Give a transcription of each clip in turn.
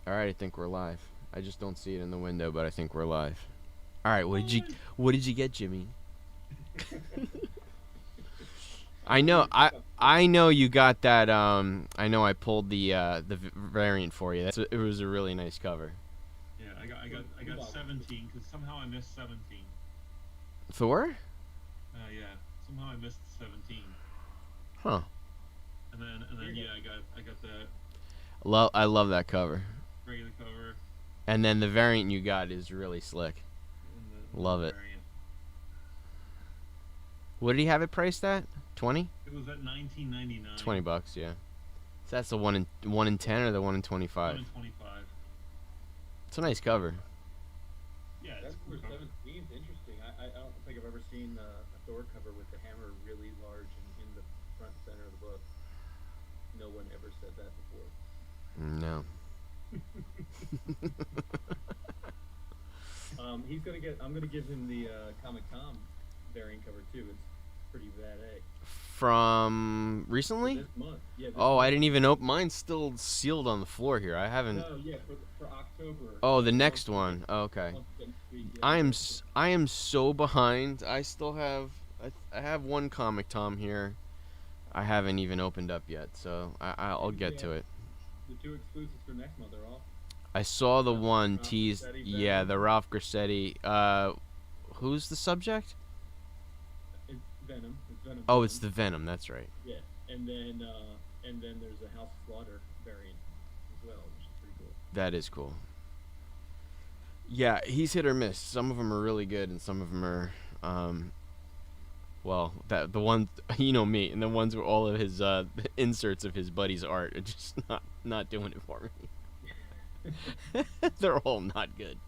All right, I think we're live. I just don't see it in the window, but I think we're live. All right, what did you get, Jimmy? I know I know you got that. I know I pulled the variant for you. It was a really nice cover. Yeah, I got 17 because somehow I missed 17. Thor? Yeah, somehow I missed 17. Huh. And then yeah, I got the I love that cover. regular cover And then the variant you got is really slick. and Love the it. variant. What did he have it priced at? 20? It was at 19.99. $20, yeah. So that's the 1 in 10 or the 1 in 25? 1 in 25. It's a nice cover. Yeah, That's it's a cool for cover. 17 is interesting. I don't think I've ever seen a Thor cover with the hammer really large in the front center of the book. No one ever said that before. No. He's gonna get. I'm gonna give him the Comic Tom variant cover too. It's pretty bad egg. From recently? This month. Yeah. This Oh, I month. didn't even open. Mine's still sealed on the floor here. I haven't. No, yeah, for October. Oh, the next one. Oh, okay. Next week, yeah. I am so behind. I still have I have one Comic Tom here. I haven't even opened up yet, so I'll get to it. The two exclusives for next month are off. I saw the one Ralph teased. Grassetti, Yeah, Venom. the Ralph Grassetti. Who's the subject? It's Venom. It's Venom. Oh, it's the Venom. That's right. Yeah, and then there's a House of Slaughter variant as well, which is pretty cool. That is cool. Yeah, he's hit or miss. Some of them are really good, and some of them are, well, that the one you know me, and the ones where all of his inserts of his buddy's art are just not doing it for me. They're all not good.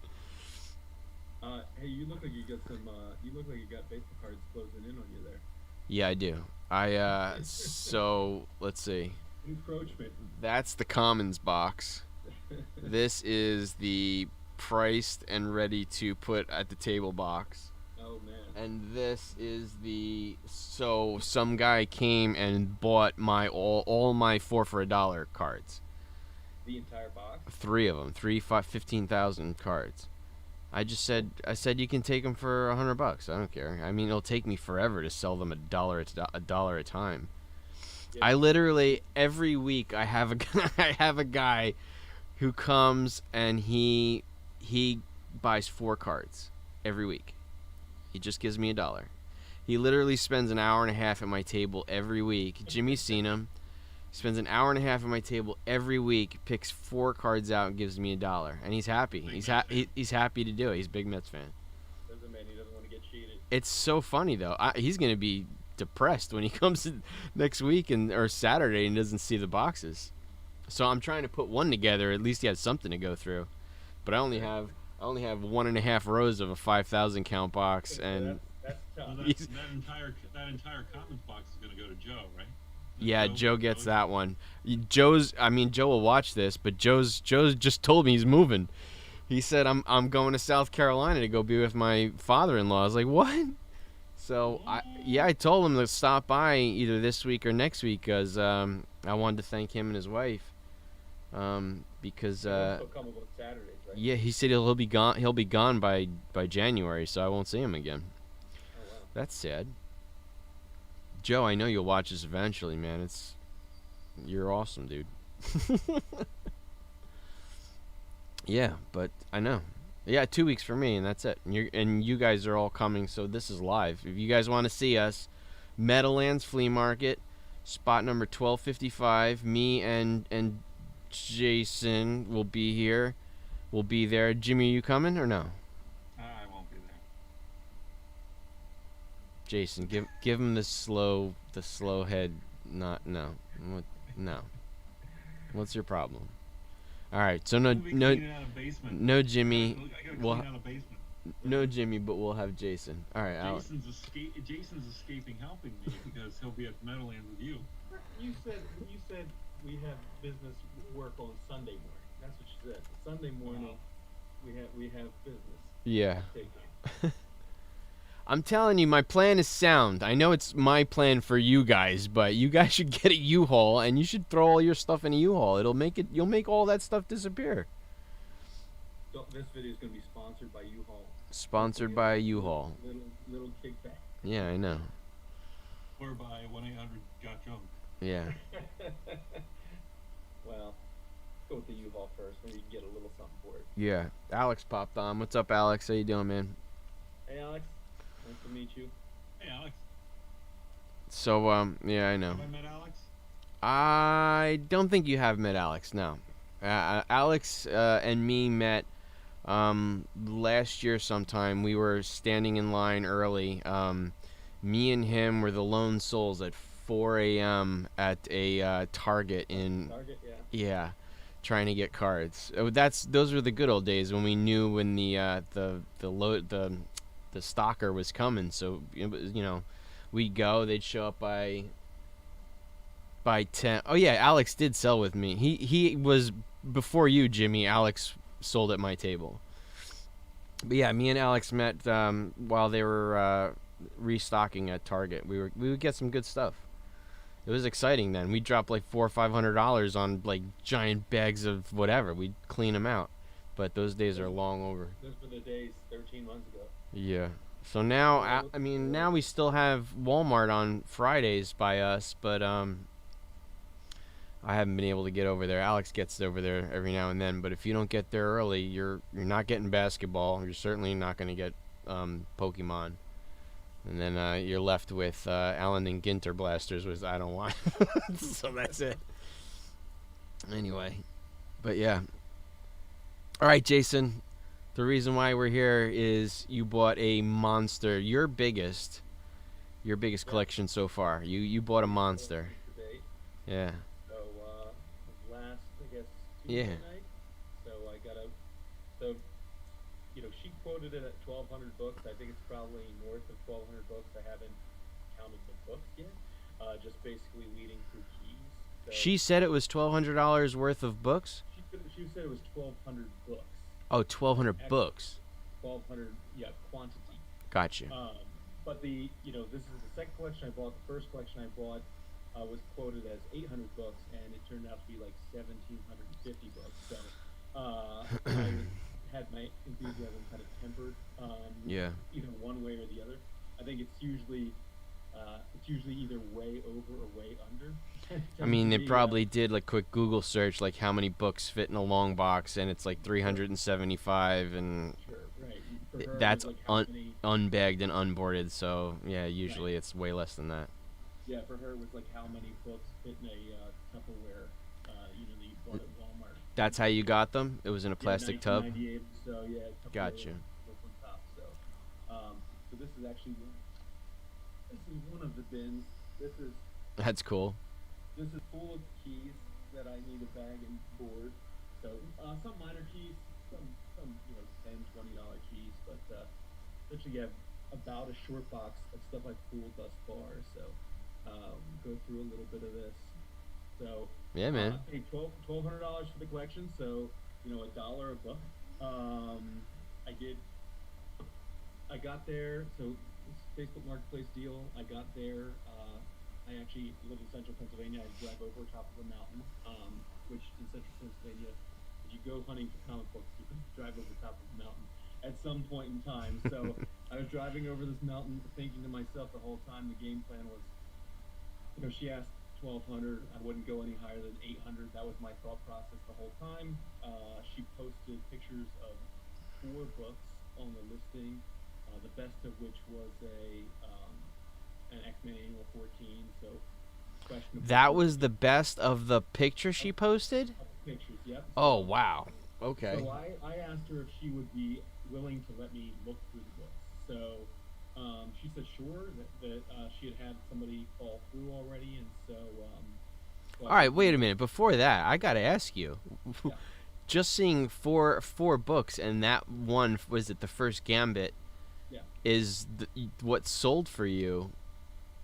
Hey, you look like you got some. You look like you got baseball cards closing in on you there. Yeah, I do. So let's see. Encroachment. That's the Commons box. This is the priced and ready to put at the table box. Oh man. And this is so some guy came and bought my all my 4 for $1 cards. The entire box. 3 of them, 15,000 cards. I said you can take them for $100. I don't care. I mean, it'll take me forever to sell them a dollar a time. Yeah. I literally every week I have I have a guy who comes and he buys 4 cards every week. He just gives me $1. He literally spends an hour and a half at my table every week. Jimmy's seen him. Spends an hour and a half at my table every week, picks 4 cards out and gives me $1, and he's happy. He's happy to do it. He's a big Mets fan. There's a man he doesn't want to get cheated. It's so funny though. He's gonna be depressed when he comes next week or Saturday and doesn't see the boxes. So I'm trying to put one together. At least he has something to go through. But I only have 1.5 rows of a 5,000 count box, and That's tough. Well, that entire commons box is gonna go to Joe, right? yeah, Joe gets that one. Joe will watch this, but Joe's just told me he's moving. He said I'm going to South Carolina to go be with my father-in-law. I was like, what? So I told him to stop by either this week or next week because I wanted to thank him and his wife. Because He'll come on Saturdays, right? yeah, he said he'll be gone. He'll be gone by January, so I won't see him again. Oh wow. That's sad. Joe, I know you'll watch this eventually, man. You're awesome, dude. Yeah, but I know. Yeah, 2 weeks for me, and that's it. And you guys are all coming, so this is live. If you guys want to see us, Meadowlands Flea Market, spot number 1255. Me and Jason will be here. We'll be there. Jimmy, are you coming or no? I won't be there. Jason, give him the slow head. No. What's your problem? All right, so We'll be cleaning out a basement. no Jimmy. I gotta Well, clean out a basement. no Jimmy, but we'll have Jason. All right, Jason's escaping helping me because he'll be at Meadowlands with you. You said we have business work on Sunday morning. That's what you said. Sunday morning, we have business. yeah. Taking. I'm telling you, my plan is sound. I know it's my plan for you guys, but you guys should get a U-Haul and you should throw all your stuff in a U-Haul. You'll make all that stuff disappear. This video is going to be sponsored by U-Haul. Sponsored by U-Haul. Little kickback. Yeah, I know. Or by 1-800-GOT-JUNK. Yeah. Well, go with the U-Haul first. Maybe you can get a little something for it. Yeah. Alex popped on. What's up, Alex? How you doing, man? Hey, Alex. Nice to meet you. Hey, Alex. So, yeah, I know. Have I met Alex? I don't think you have met Alex, no. Alex and me met last year sometime. We were standing in line early. Me and him were the lone souls at 4 a.m. at a Target in... Target, yeah. Yeah, trying to get cards. Those were the good old days when we knew when the stalker was coming. So, you know, we'd go, they'd show up by 10. Oh yeah, Alex did sell with me. He was before you, Jimmy. Alex sold at my table. But yeah, me and Alex met while they were restocking at Target. We would get some good stuff. It was exciting then. We dropped like $400 or $500 on like giant bags of whatever. We'd clean them out. But those days are long over. Those were the days 13 months ago. Yeah. So now, I mean, now we still have Walmart on Fridays by us, but I haven't been able to get over there. Alex gets over there every now and then, but if you don't get there early, you're not getting basketball. You're certainly not going to get Pokemon. And then you're left with Allen and Ginter blasters, which I don't want. So that's it. Anyway, but yeah. All right, Jason. The reason why we're here is you bought a monster. Your biggest collection so far. You bought a monster. Today. Yeah. So, last, I guess, Yeah. Tuesday night. So I got out. So, you know, she quoted it at 1,200 books. I think it's probably north of 1,200 books. I haven't counted the books yet. Just basically weeding through keys. So She said it was $1,200 worth of books. she said it was 1,200 books. Oh, 1,200 books. 1,200, yeah, quantity. Gotcha. But this is the second collection I bought. The first collection I bought was quoted as 800 books, and it turned out to be like 1,750 books. So I had my enthusiasm kind of tempered. Yeah. Either one way or the other. I think it's usually either way over or way under. I mean, they probably did like quick Google search, like how many books fit in a long box, and it's like 375, and Sure, right. For her, it that's was like how many, unbagged and unboarded. So yeah, usually it's way less than that. yeah, for her it was like how many books fit in a Tupperware, that you bought at Walmart. That's how you got them? It was in a plastic tub. 1998, so yeah. Tupperware Gotcha. was on top. So, so this is actually one of the bins. This is That's cool. full of keys that I need to bag and board. So some minor keys, some $10, $20 keys, but essentially you have about a short box of stuff I've pulled thus far. So go through a little bit of this. So Yeah, man. I paid $1,200 for the collection, so $1 a book. I got there. So this Facebook Marketplace deal. I got there. I actually live in central Pennsylvania. I drive over top of a mountain, which in central Pennsylvania, if you go hunting for comic books, you can drive over top of the mountain at some point in time. So I was driving over this mountain thinking to myself the whole time the game plan was, she asked 1,200. I wouldn't go any higher than 800. That was my thought process the whole time. She posted pictures of 4 books on the listing, the best of which was an X-Men Annual 14, so questionable. That was the best of the picture she posted? Pictures, yep. Oh, wow. Okay. So I asked her if she would be willing to let me look through the books. So she said sure, that she had somebody fall through already, and so... All right, wait a minute. Before that, I got to ask you. Yeah. Just seeing four books, and that one, was it the first Gambit, Yeah. is what sold for you.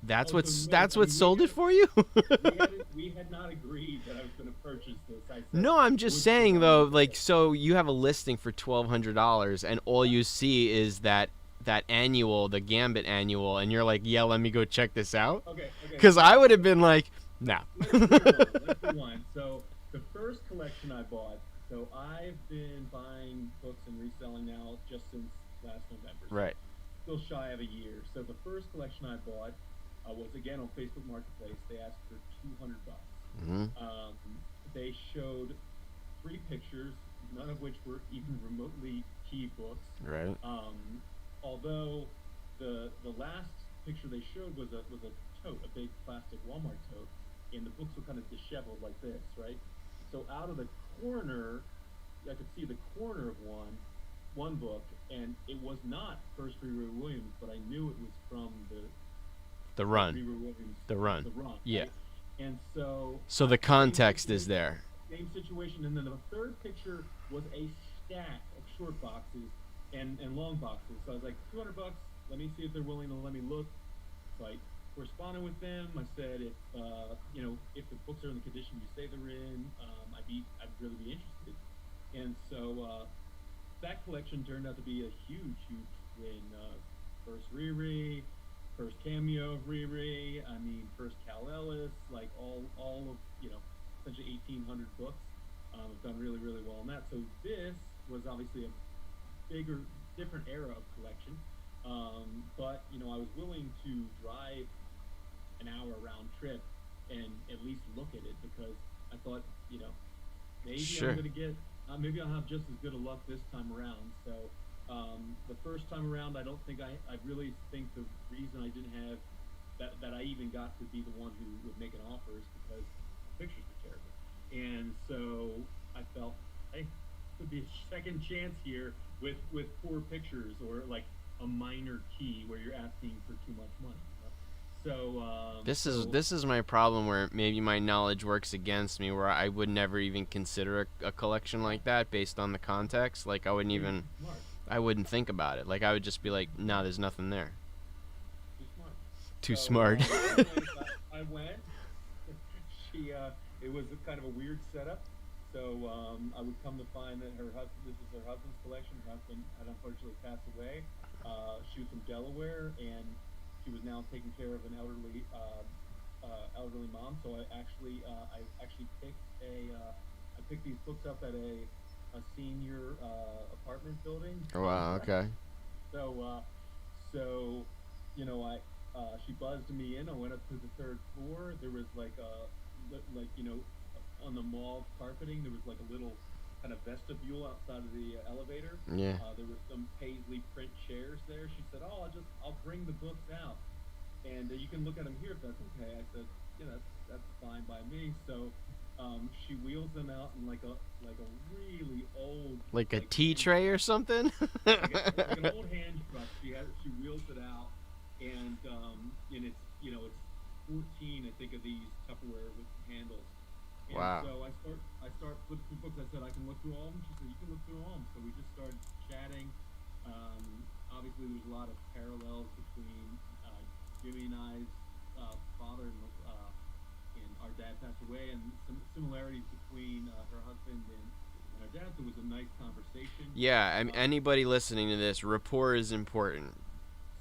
That's Oh, what so that's wait, what we sold had- it for you? we had not agreed that I was going to purchase this. I said, No, I'm just "Would you saying like though, this?" like, so you have a listing for $1,200, and all you see is that annual, the Gambit annual, and you're like, yeah, let me go check this out. Okay. Because I would have been like, nah. Let's rewind. So the first collection I bought, So I've been buying books and reselling now just since last November. So Right. still shy of a year. So the first collection I bought was again on Facebook Marketplace. They asked for $200. Hmm. They showed three pictures, none of which were even remotely key books. Right. Although the last picture they showed was a tote, a big plastic Walmart tote, and the books were kind of disheveled like this, right? So out of the corner, I could see the corner of one book, and it was not First Riri Williams, but I knew it was from The Riri run. Williams, The run. The Run. Yeah. Right? And so So the context is there. same situation, and then the third picture was a stack of short boxes and long boxes. So I was like, $200. Let me see if they're willing to let me look. So I corresponded with them. I said, if the books are in the condition you say they're in, I'd really be interested. And so that collection turned out to be a huge win. First Riri, first cameo of Riri. I mean, first Cal Ellis. Like all of essentially 1,800 books. Have done really, really well on that. So this was obviously a bigger, different era of collection. But I was willing to drive an hour round trip and at least look at it because I thought, maybe Sure. I'm gonna get, maybe I'll have just as good a luck this time around. So the first time around, I really think the reason I didn't have that I even got to be the one who would make an offer is because the pictures were terrible. And so I felt, hey, could be a second chance here with poor pictures or like a minor key where you're asking for too much money. So This is my problem where maybe my knowledge works against me, where I would never even consider a collection like that based on the context. Like I wouldn't think about it. Like I would just be like, no, there's nothing there. Too Too smart. smart. I went. It was kind of a weird setup. So I would come to find that this is her husband's collection. Her husband had unfortunately passed away. She was from Delaware, and she was now taking care of an elderly mom. So I actually picked these books up at a senior apartment building. Oh, wow. Okay. So she buzzed me in. I went up to the third floor. There was on the mall carpeting, there was like a little kind of vestibule outside of the elevator. Yeah. There was some paisley print chairs there. She said, "Oh, I'll bring the books out, and you can look at them here if that's okay." I said, that's fine by me." So she wheels them out in like a really old, Like a tea tray or something. like an old hand truck. She wheels it out, and it's 14, I think, of these Tupperware with handles. And Wow. so I start flipping through books. I said, I can look through all of them. She said, you can look through all of them. So we just started chatting. Obviously, there's a lot of parallels between Jimmy and I's father and our dad passed away, and some similarities between her husband and our dad. So it was a nice conversation. Yeah. Anybody listening to this, rapport is important.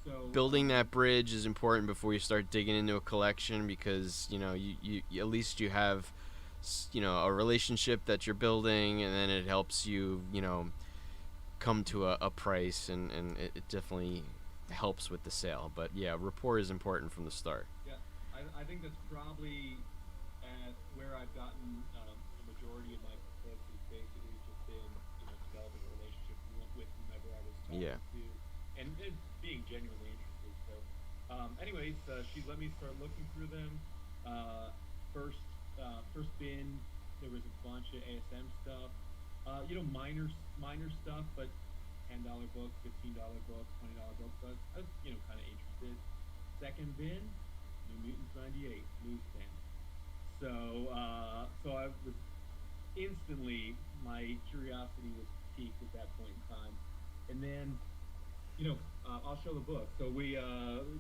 So Building that bridge is important before you start digging into a collection, because you at least you have a relationship that you're building, and then it helps you come to a price, and it definitely helps with the sale. But yeah, rapport is important from the start. Yeah, I think that's probably where I've gotten the majority of my books is basically just been developing a relationship with whomever I was talking Yeah. to, and being genuinely interested. So, anyways, she let me start looking through them. First bin, there was a bunch of ASM stuff. Minor stuff, but $10 books, $15 books, $20 books. So I was kind of interested. Second bin, New Mutants '98 newsstand. So I was instantly, my curiosity was piqued at that point in time, and then I'll show the book. So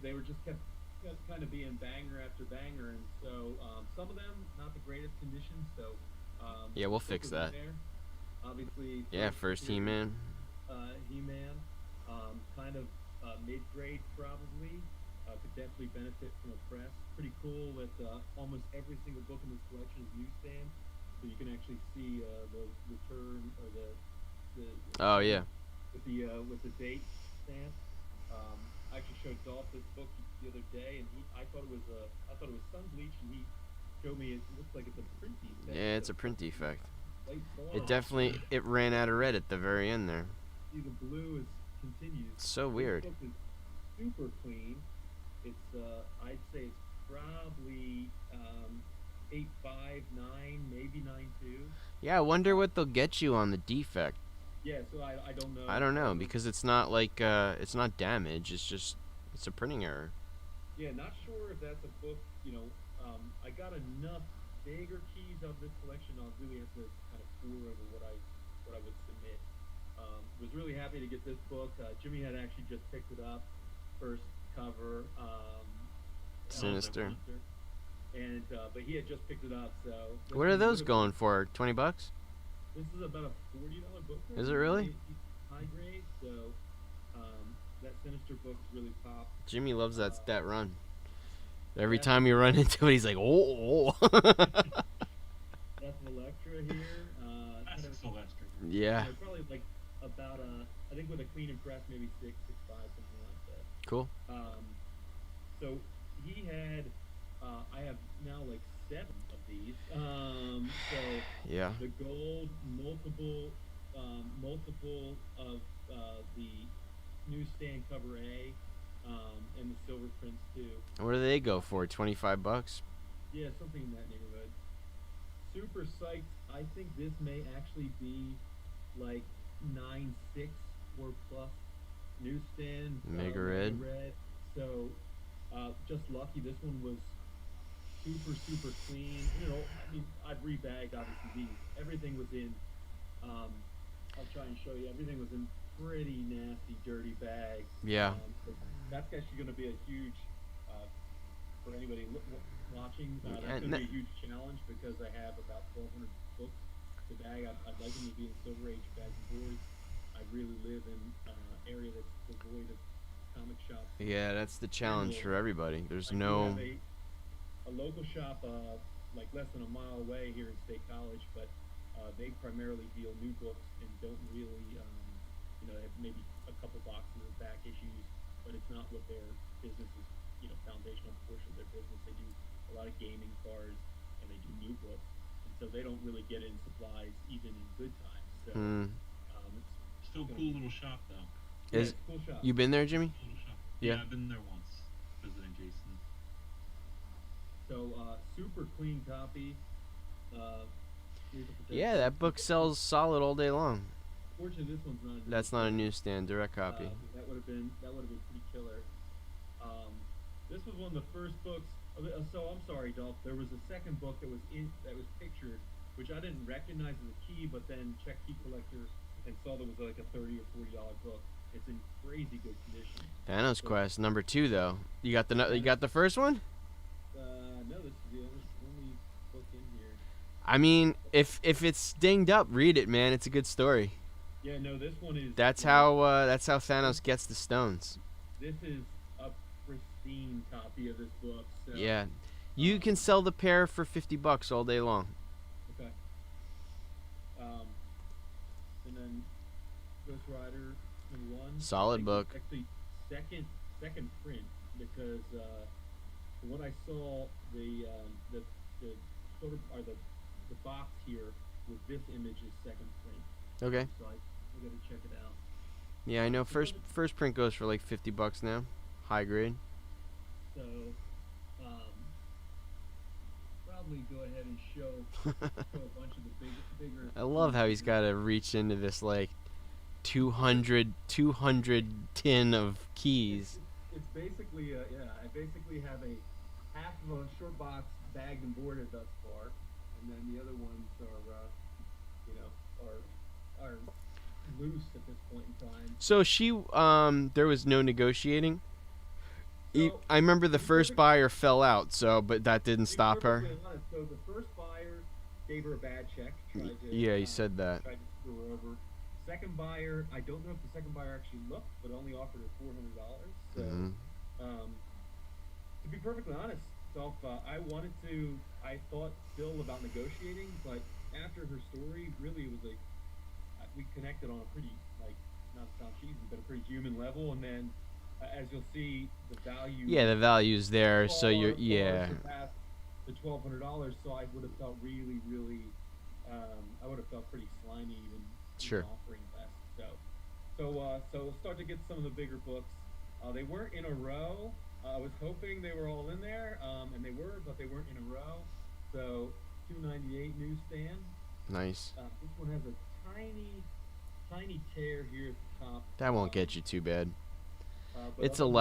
they were just kept kind of being banger after banger, and so some of them not the greatest condition. So Yeah, we'll fix that. There. Obviously. Yeah, first He-Man. He-Man, kind of mid-grade probably. Could definitely benefit from a press. Pretty cool that almost every single book in this collection is newsstand. so you can actually see the return or the Oh yeah. with the date stamp. I actually showed Dolph this book the other day, and I thought it was sun bleach, and he showed me it looks like it's a print defect. Yeah, it's so a print defect. light It blonde. definitely ran out of red at the very end there. See, the blue is continues. So This weird. book is super clean. It's I'd say it's probably 8.59, maybe 9.2. Yeah, I wonder what they'll get you on the defect. Yeah, so I don't know. I don't know because it's not like it's not damage. It's a printing error. Yeah, not sure if that's a book. I got enough bigger keys of this collection. I'll really have to kind of pour over what I would submit. Was really happy to get this book. Jimmy had actually just picked it up, first cover. Sinister. Monster. And but he had just picked it up. So What are those going for? $20? This is about a $40 book. Is it really? High grade. So that Sinister book's really popped. Jimmy loves that run. Every Yeah. time you run into it, he's like, oh. That's Electra here. That's Kind of, Sylvester. Yeah. probably like about I think with a clean and press, maybe 6.5, something like that. Cool. So he had, I have now like 7 of these. So Yeah. the gold, multiple of the newsstand cover A, and the silver prints too. What do they go for? $25? Yeah, something in that neighborhood. Super psyched. I think this may actually be like 9.6 or plus newsstand. Mega red. So just lucky. This one was super clean. I mean, I've rebagged obviously these. Everything was in. I'll try and show you. Everything was in pretty nasty, dirty bags. Yeah. So that's actually going to be a huge for anybody watching. Yeah, That's going to be a huge challenge because I have about 1,200 books to bag. I'd like them to be in Silver Age bags and boards. I really live in an area that's devoid of comic shops. Yeah, that's the challenge for everybody. There's I do no. have a local shop like less than a mile away here in State College, but they primarily deal new books and don't really, they have maybe a couple boxes of back issues, but it's not what their business is, foundational portion of their business. They do a lot of gaming cards and they do new books, and so they don't really get in supplies even in good times. So it's Still cool little shop though. Is it's a cool shop. you been there, Jimmy? Cool little shop. Yeah. I've been there once, visiting Jason. So super clean copy. Here's the protection. Yeah, that book sells solid all day long. Fortunately, this one's not. That's not a newsstand, direct copy. That would have been pretty killer. This was one of the first books. So I'm sorry, Dolph. There was a second book that was pictured, which I didn't recognize as a key, but then checked Key Collector and saw there was like a $30 or $40 book. It's in crazy good condition. Thanos Quest #2 though. You got the first one? No, this is the only book in here. I mean, if it's dinged up, read it, man. It's a good story. Yeah, no, this one is. That's how Thanos gets the stones. This is a pristine copy of this book. So, Yeah, you can sell the pair for $50 all day long. Okay. And then Ghost Rider #1. Solid I think book. it's actually second print because from what I saw the photo or the box here with this image is second print. Okay. So I gotta check it out. Yeah, I know. First print goes for like $50 now, high grade. So probably go ahead and show a bunch of the bigger. I love how he's got to reach into this like 200 tin of keys. It's basically I basically have a half of a short box bagged and boarded thus far, and then the other ones are loose at this point in time. So there was no negotiating. So, I remember the first buyer fell out, but that didn't to be stop her. perfectly honest, so the first buyer gave her a bad check. Tried to, Yeah, you said that. Tried to screw her over. Second buyer, I don't know if the second buyer actually looked, but only offered her $400. So, Mhm. to be perfectly honest, Dolph, I thought still about negotiating, but after her story, really it was like we connected on a pretty, like, not to sound cheesy, but a pretty human level. And then, as you'll see, the value Yeah, the value's there, so you're far surpassed the $1,200. So I would have felt really, really, I would have felt pretty slimy Sure. even offering less. So we'll start to get some of the bigger books. They weren't in a row. I was hoping they were all in there, and they were, but they weren't in a row. So $2.98 newsstand. Nice. This one has a tiny tear here at the top. That won't get you too bad. But It's other than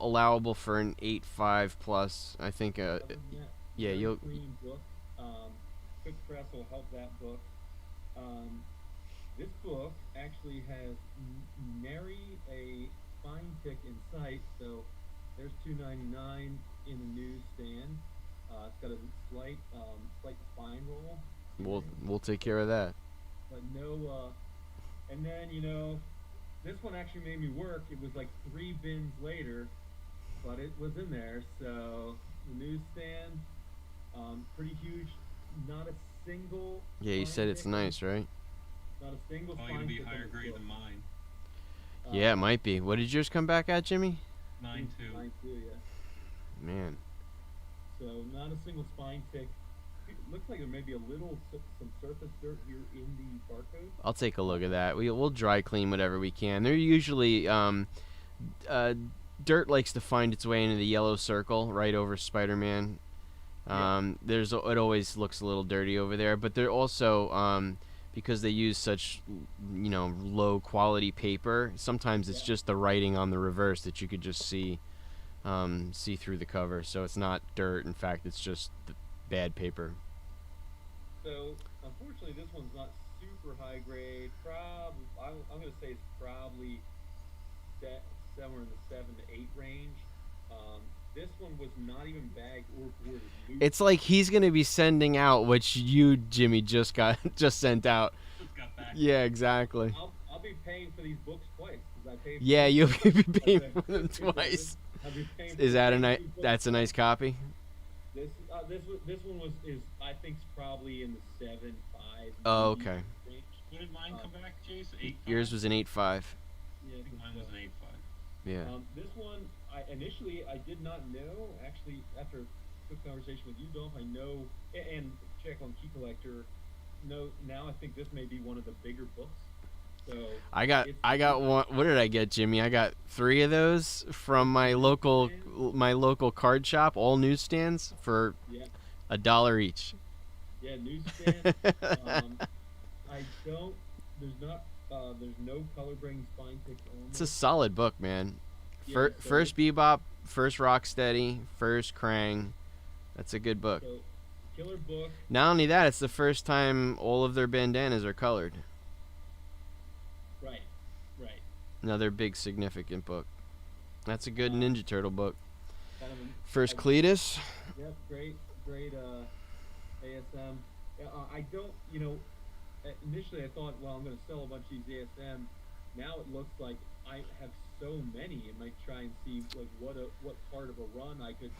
allowable for an 8.5 plus. I think. that, other than that, Yeah, very you'll. clean book. Quick press will help that book. This book actually has nary a spine tick in sight, so there's $2.99 in the newsstand. It's got a slight spine roll. We'll take care of that. But no, and then, this one actually made me work. It was like 3 bins later, but it was in there. So the newsstand, pretty huge. Not a single. Yeah, you said it's tick. nice, right? Not a single Probably spine gonna be tick on higher this grade book. than mine. Yeah, it might be. What did yours come back at, Jimmy? 9.2. Mine too, yeah. Man. So not a single spine tick. It looks like there may be a little some surface dirt here in the barcode. I'll take a look at that. We'll dry clean whatever we can. They're usually dirt likes to find its way into the yellow circle right over Spider-Man. It always looks a little dirty over there, but they're also because they use such low quality paper. Sometimes it's just the writing on the reverse that you could just see through the cover. So it's not dirt. In fact, it's just the bad paper. So unfortunately, this one's not super high grade. I'm going to say it's probably somewhere in the 7 to 8 range. This one was not even bagged or boarded. It's like he's gonna be sending out what you, Jimmy, just sent out. Just got back. Yeah, exactly. I'll be paying for these books twice because I paid. For Yeah, them. you'll be paying for them Because twice. I'll be paying Is for that a these nice? books. That's a nice copy. This one is I think probably in the 7.5. Oh, okay. range. What did mine come back, Jason? 8.5? Yours was an 8.5. Yeah, I think mine was an 8.5. Yeah. This one, initially I did not know. Actually, after a quick conversation with you, Dolph, I know and check on Key Collector. No, now I think this may be one of the bigger books. So I got one. What did I get, Jimmy? I got 3 of those from my local card shop, all newsstands for yeah, $1 each. yeah, newsstand. I don't. There's no color bring spine ticks on. It's a solid book, man. Yeah, so First Bebop, first Rocksteady, first Krang. That's a good book. So, killer book. Not only that, it's the first time all of their bandanas are colored. Right. Another big significant book. That's a good Ninja Turtle book. Kind of First I- Cletus. Yep, great ASM. I don't, initially I thought, well, I'm going to sell a bunch of these ASM. Now it looks like I have so many. I might try and see like what part of a run I could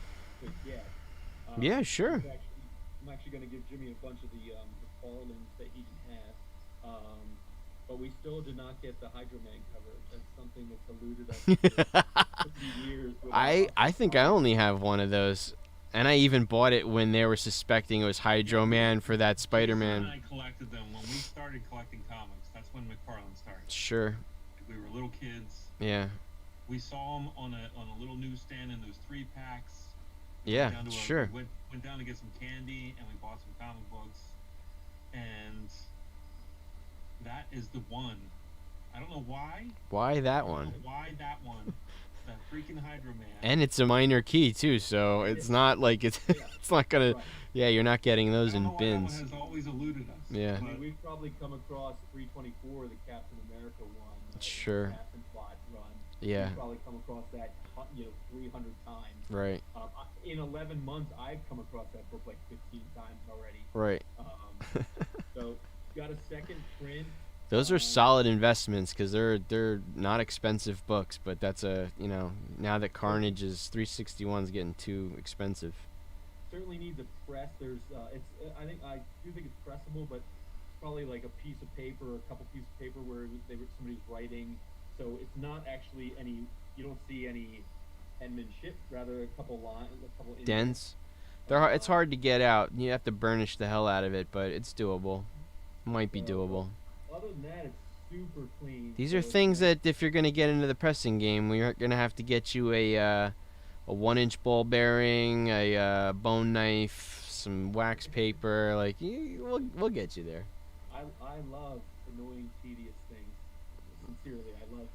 get. Yeah, sure. I'm actually going to give Jimmy a bunch of the Farlands that he has. But we still did not get the Hydro Man cover. That's something that's eluded us for 50 years. I think I only have one of those. And I even bought it when they were suspecting it was Hydro Man for that Spider-Man. Jason and I collected them when we started collecting comics. That's when McFarlane started. Sure. We were little kids. Yeah. We saw them on a little newsstand in those 3-packs. Yeah, sure. We went down to get some candy and we bought some comic books. And that is the one. I don't know why. Why that I don't one? know why that one. That freaking Hydro Man. And it's a minor key too, so it's not like it's it's not gonna. Right. Yeah, you're not getting those I don't in know why that one bins. has always eluded us. Yeah. I mean, we've probably come across 324, the Captain America one. Sure. The Captain Plot run. Yeah. We've probably come across that, 300 times. Right. In 11 months, I've come across that book like 15 times already. Right. So, got a second print. Those are solid investments because they're not expensive books, but that's now that Carnage is 361's getting too expensive. certainly needs a press. There's I do think it's pressable, but it's probably like a piece of paper or a couple pieces of paper where somebody's writing. So it's not actually any. You don't see any penmanship. Rather, a couple lines, a couple indents. Dents. It's hard to get out. You have to burnish the hell out of it, but it's doable. Might be doable. Other than that, it's super clean. These are things that if you're gonna get into the pressing game, we're gonna have to get you a 1-inch ball bearing, a bone knife, some wax paper. Like we'll get you there. I love annoying, tedious things. Sincerely, I love.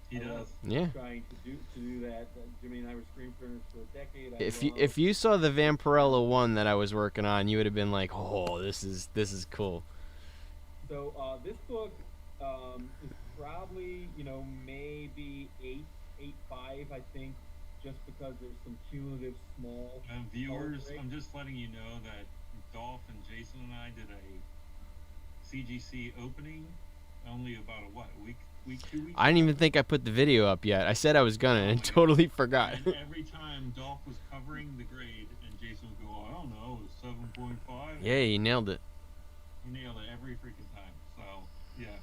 He does. Yeah. Trying to do that. Jimmy and I were screen printers for a decade. If you saw the Vampirella one that I was working on, you would have been like, oh, this is cool. So this book is probably maybe 8.5, I think, just because there's some cumulative small. Viewers, I'm just letting you know that Dolph and Jason and I did a CGC opening only about a week, 2 weeks. I didn't even think I put the video up yet. I said I was gonna and totally forgot. And every time Dolph was covering the grade and Jason would go, I don't know, it was 7.5. Yeah, he nailed it. He nailed it every freaking time. So, yeah.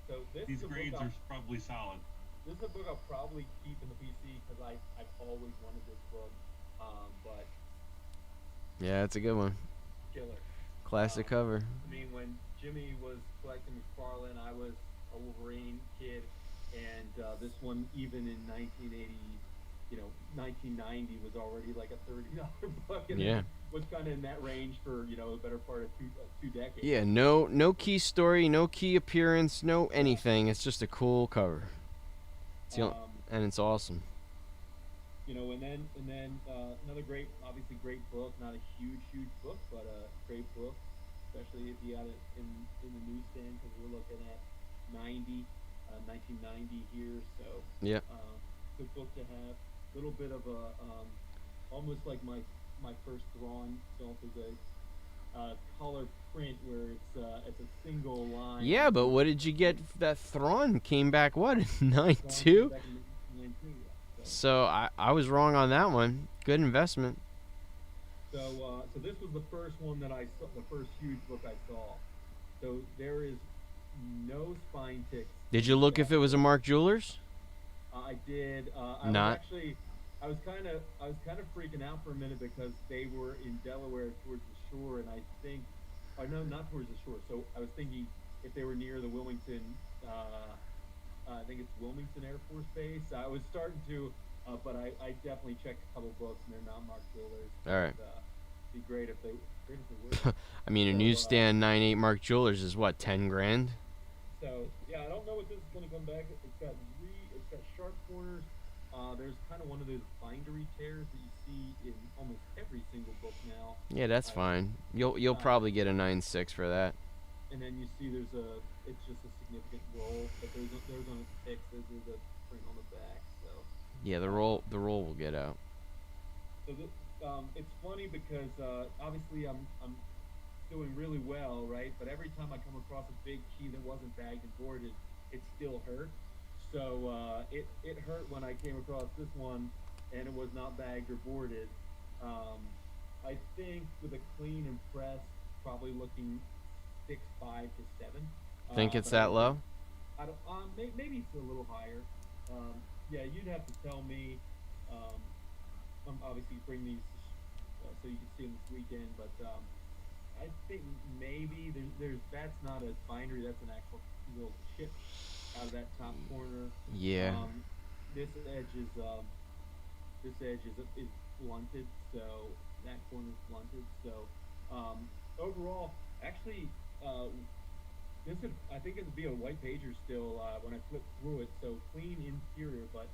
So these grades are probably solid. This is a book I'll probably keep in the PC because I've always wanted this book. But yeah, it's a good one. Killer. Classic cover. I mean, when Jimmy was collecting McFarlane, I was a Wolverine kid, and this one, even in 1990, was already like a $30 book. And Yeah. was kind of in that range for the better part of two decades. Yeah, no key story, no key appearance, no anything. It's just a cool cover. And it's awesome. And then another obviously great book. Not a huge book, but a great book, especially if you had it in the newsstand, because we're looking at 1990 here. So yeah, good book to have. Little bit of a almost like my first Thrawn self is a color print where it's a single line. Yeah, but what did you get? That Thrawn came back what, 9.2? So I was wrong on that one. Good investment. So this was the first one that I saw, the first huge book I saw. So there is no spine ticks. Did you look if it was a Mark Jewelers? I did. I was kind of freaking out for a minute because they were in Delaware towards the shore, and no, not towards the shore. So I was thinking if they were near the Wilmington, I think it's Wilmington Air Force Base. I was starting to, but I definitely checked a couple books, and they're not Mark Jewelers. All right. It'd be great if they were. I mean, a newsstand 9.8 Mark Jewelers is what, 10 grand? So yeah, I don't know what this is going to come back. It's got sharp corners. There's kind of one of those bindery tears that you see in almost every single book now. Yeah, that's fine. You'll probably get a 9.6 for that. And then you see it's just a significant roll, but there's on its text, there's a print on the back. So yeah, the roll will get out. So it's funny because obviously I'm doing really well, right? But every time I come across a big key that wasn't bagged and boarded, it still hurt. So it hurt when I came across this one and it was not bagged or boarded. I think with a clean and press, probably looking 6.5 to 7. Think it's that low? I don't. Maybe it's a little higher. Yeah, you'd have to tell me. I'm obviously bring these so you can see them this weekend, but I think maybe that's not a bindery. That's an actual little chip out of that top corner. Yeah. This edge is blunted, so that corner is blunted. So overall, actually, I think it'd be a white pager still when I flip through it. So clean interior, but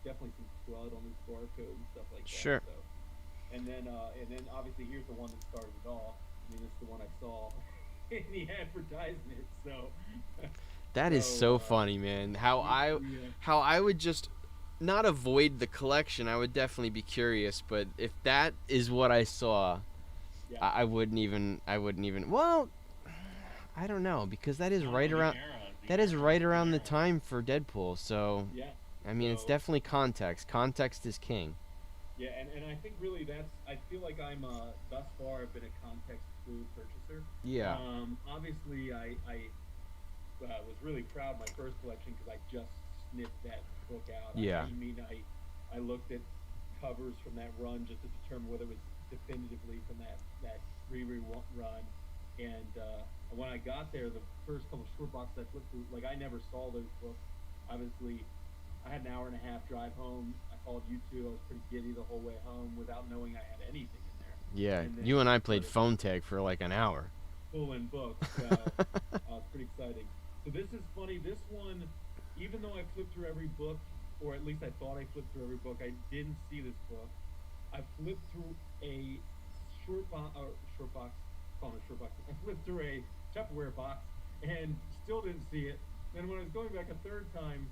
definitely some crud on this barcode and stuff like that. Sure. So, and then obviously here's the one that started it all. I mean, this is the one I saw in the advertisement. So. That is so funny, man. How I would just not avoid the collection. I would definitely be curious, but if that is what I saw, yeah. I wouldn't even. Well, I don't know, because that is right around the time for Deadpool. So yeah. I mean, it's definitely context. Context is king. Yeah, and I think really I feel like I'm thus far I've been a context clue purchaser. Yeah. Obviously I was really proud of my first collection because I just sniffed that book out. Yeah. I looked at covers from that run just to determine whether it was definitively from that run. And when I got there, the first couple short boxes I flipped through, like I never saw those books. Obviously, I had an hour and a half drive home. I called you two. I was pretty giddy the whole way home without knowing I had anything in there. Yeah. And then You and I played phone tag for like an hour. full in books. So it's pretty exciting. So this is funny. This one, even though I flipped through every book, or at least I thought I flipped through every book, I didn't see this book. I flipped through a short box. Call it a short box. I flipped through a Tupperware box and still didn't see it. Then when I was going back a third time,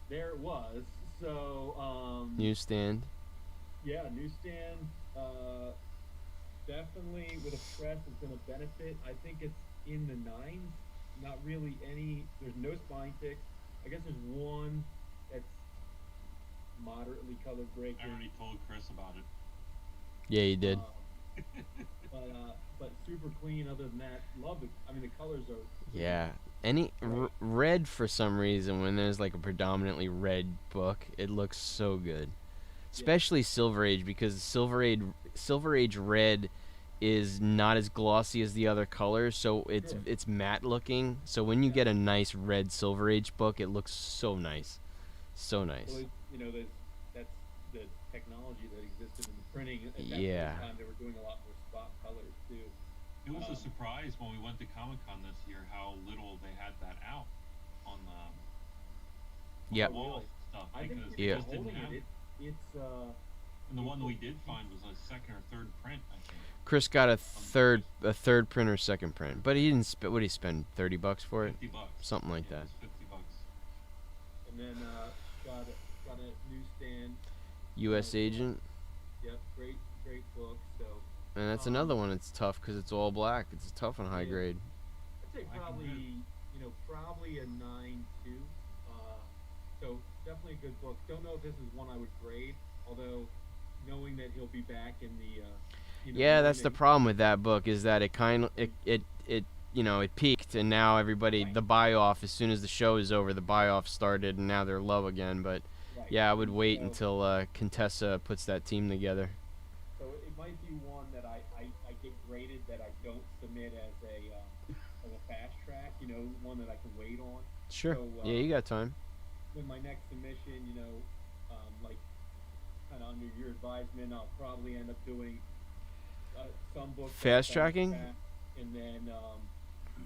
there it was. So Newsstand. yeah, newsstand. Definitely with a press is going to benefit. I think it's in the 9s. Not really any. There's no spine ticks. I guess there's one that's moderately color breaking. I already told Chris about it. Yeah, you did. But super clean. Other than that, love it. I mean, the colors are. Yeah. Any red for some reason when there's like a predominantly red book, it looks so good. Especially Silver Age, because Silver Age red is not as glossy as the other colors, so it's matte looking. So when you get a nice red Silver Age book, it looks so nice. So nice. Well, that's the technology that existed in the printing. At that time, they were doing a lot more spot colors too. It was a surprise when we went to Comic-Con this year how little they had that out on the wall stuff. I think Because people just didn't holding have it. It's and the one we did find was a second or third print, I think. Chris got a third print or second print, but he didn't what did he spend? $30 for it? $50. Something like that. It was $50. And then got a newsstand. U.S. Agent. Yep, great book. So. And that's another one. It's tough because it's all black. It's tough on high grade. I'd say probably a 9.2. So definitely a good book. Don't know if this is one I would grade, although knowing that he'll be back in the. Yeah, that's the problem with that book is that it peaked and now everybody the buy off as soon as the show is over the buy off started and now they're low again. But yeah, I would wait until Contessa puts that team together. So it might be one that I get graded that I don't submit as a fast track, one that I can wait on. Sure. So, yeah, you got time. With my next submission, like kind of under your advisement, I'll probably end up doing some books fast tracking, and then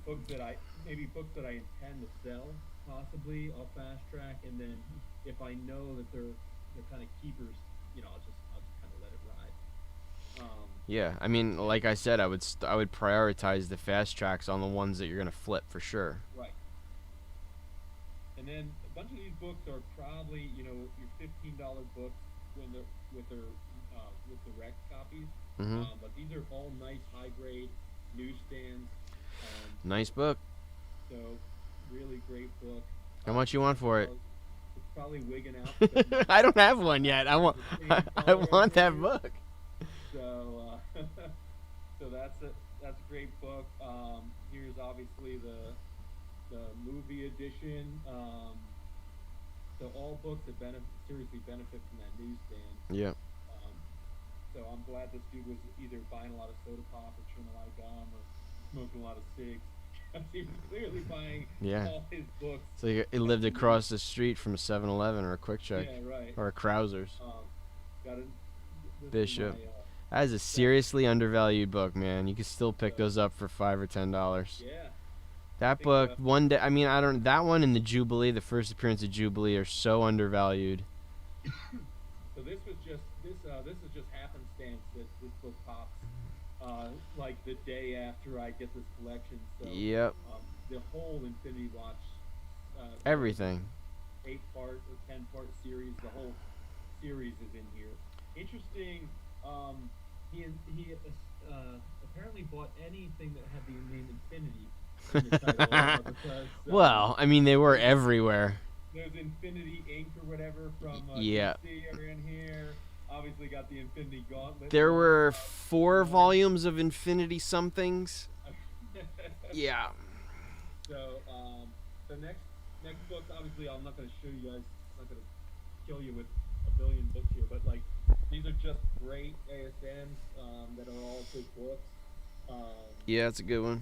books that I intend to sell. Possibly I'll fast track, and then if I know that they're kind of keepers, I'll just kind of let it ride. Yeah, I mean, like I said, I would prioritize the fast tracks on the ones that you're gonna flip for sure. Right. And then a bunch of these books are probably your $15 books with the rec copies. Mm-hmm. But these are all nice high grade newsstands. Nice book. So really great book. How much you want for it? It's probably wigging out. I don't have one yet. I want that book. So so that's a great book. Here's obviously the movie edition. So all books that seriously benefit from that newsstand. Yeah. So I'm glad this dude was either buying a lot of soda pop or chewing a lot of gum or smoking a lot of cigs. He was clearly buying all his books. So he lived across the street from a 7-Eleven or a Quick Check. Yeah, right. Or a Krauser's. This Bishop. is my, that is a seriously undervalued book, man. You can still pick those up for $5 or $10. Yeah. That book, one day. I mean, that one and the Jubilee, the first appearance of Jubilee, are so undervalued. So this is just happenstance that this book pops, like the day after I get this collection. So yep. The whole Infinity Watch. Everything. 8-part or 10-part series. The whole series is in here. Interesting. He apparently bought anything that had the name Infinity. Because, well, I mean, they were everywhere. There's Infinity Inc. or whatever from yeah. DC are in here. obviously got the Infinity Gauntlet. There were 4 volumes of Infinity somethings. Yeah. So the next books, obviously, I'm not going to show you guys. I'm not going to kill you with a billion books here, but like these are just great ASMs that are all good books. Yeah, that's a good one.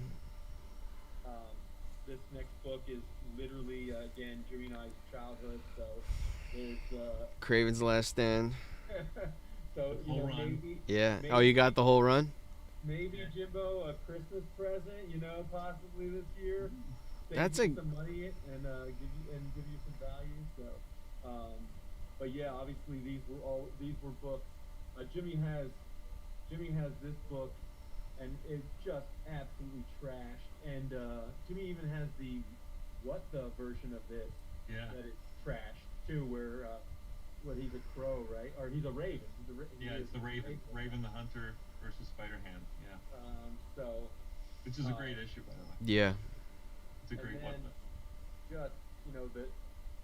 This next book is literally again Jimmy and I's childhood. So there's Craven's Last Stand. so you Whole know run. maybe Yeah. maybe, Oh, you got the whole run? maybe Jimbo a Christmas present, you know, possibly this year. Save That's you a- some money and give you some value. So, but yeah, obviously these were books. Jimmy has this book, and it's just absolutely trashed. And Jimmy even has the version of this Yeah. that is trashed too, where he's a crow, right? Or he's a raven. Yeah, it's the Raven the Hunter versus Spider-Ham. Yeah. So. Which is a great issue, by the way. Yeah. It's a great one. Just you know that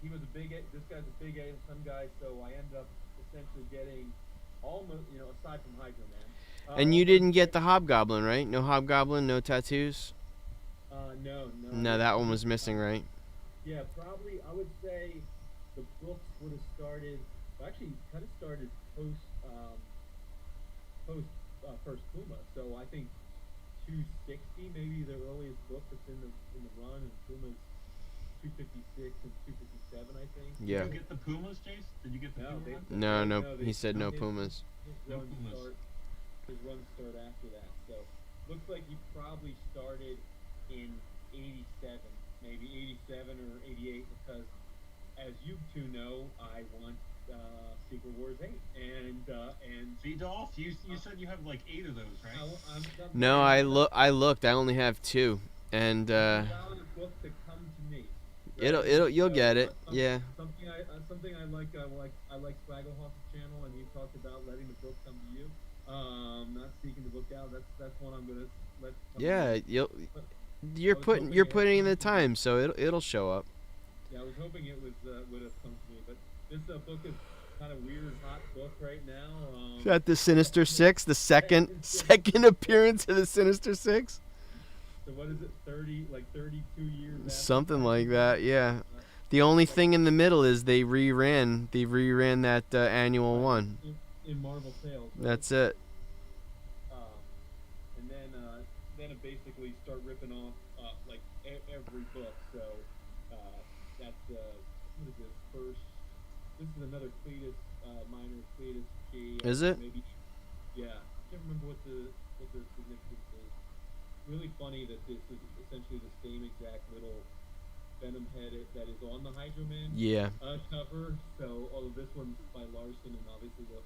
he was this guy's a big ASM guy, so I ended up essentially getting almost, you know, aside from Hydro Man. And you didn't get the Hobgoblin, right? No Hobgoblin, no tattoos? No. No, that one was missing, right? Yeah, probably. I would say the books would have started. Well, actually, kind of started post first Puma. So I think 260 maybe the earliest book that's in the run, and Puma's 256 and 257, I think. Yeah. Did you get the Pumas, Jace? Did you get the No, Puma they- run? No, No, he said no his- Pumas. His No runs Pumas. start after that. So looks like he probably started in 87, maybe 87 or 88, because as you two know, I want Secret Wars 8, and See, Dolph, you said you have like 8 of those, right? I'm No, I looked. I only have 2. And allowing the book to come to me. you'll So, get it. some- Yeah. Something I like. I like Spragglehoff's channel, and you talked about letting the book come to you. Not seeking the book out. That's one I'm gonna let. come to Yeah, me. you're I was hoping you're it putting in the would come to me. time, so it'll show up. Yeah, I was hoping it would have come to me, but this book is kind of weird, hot book right now. Is that the Sinister Six? The second appearance of the Sinister Six? So what is it? 32 years. After Something like that. Yeah. The only thing in the middle is they reran that annual one. in Marvel Tales. Right? That's it. And then it basically start ripping off like every book. So that's what is this first? This is another Cletus minor Cletus G. Is it? Maybe. Yeah, I can't remember what the significance is. Really funny that this is essentially the same exact little Venom head that is on the Hydro Man Yeah. cover. So although this one's by Larson, and obviously the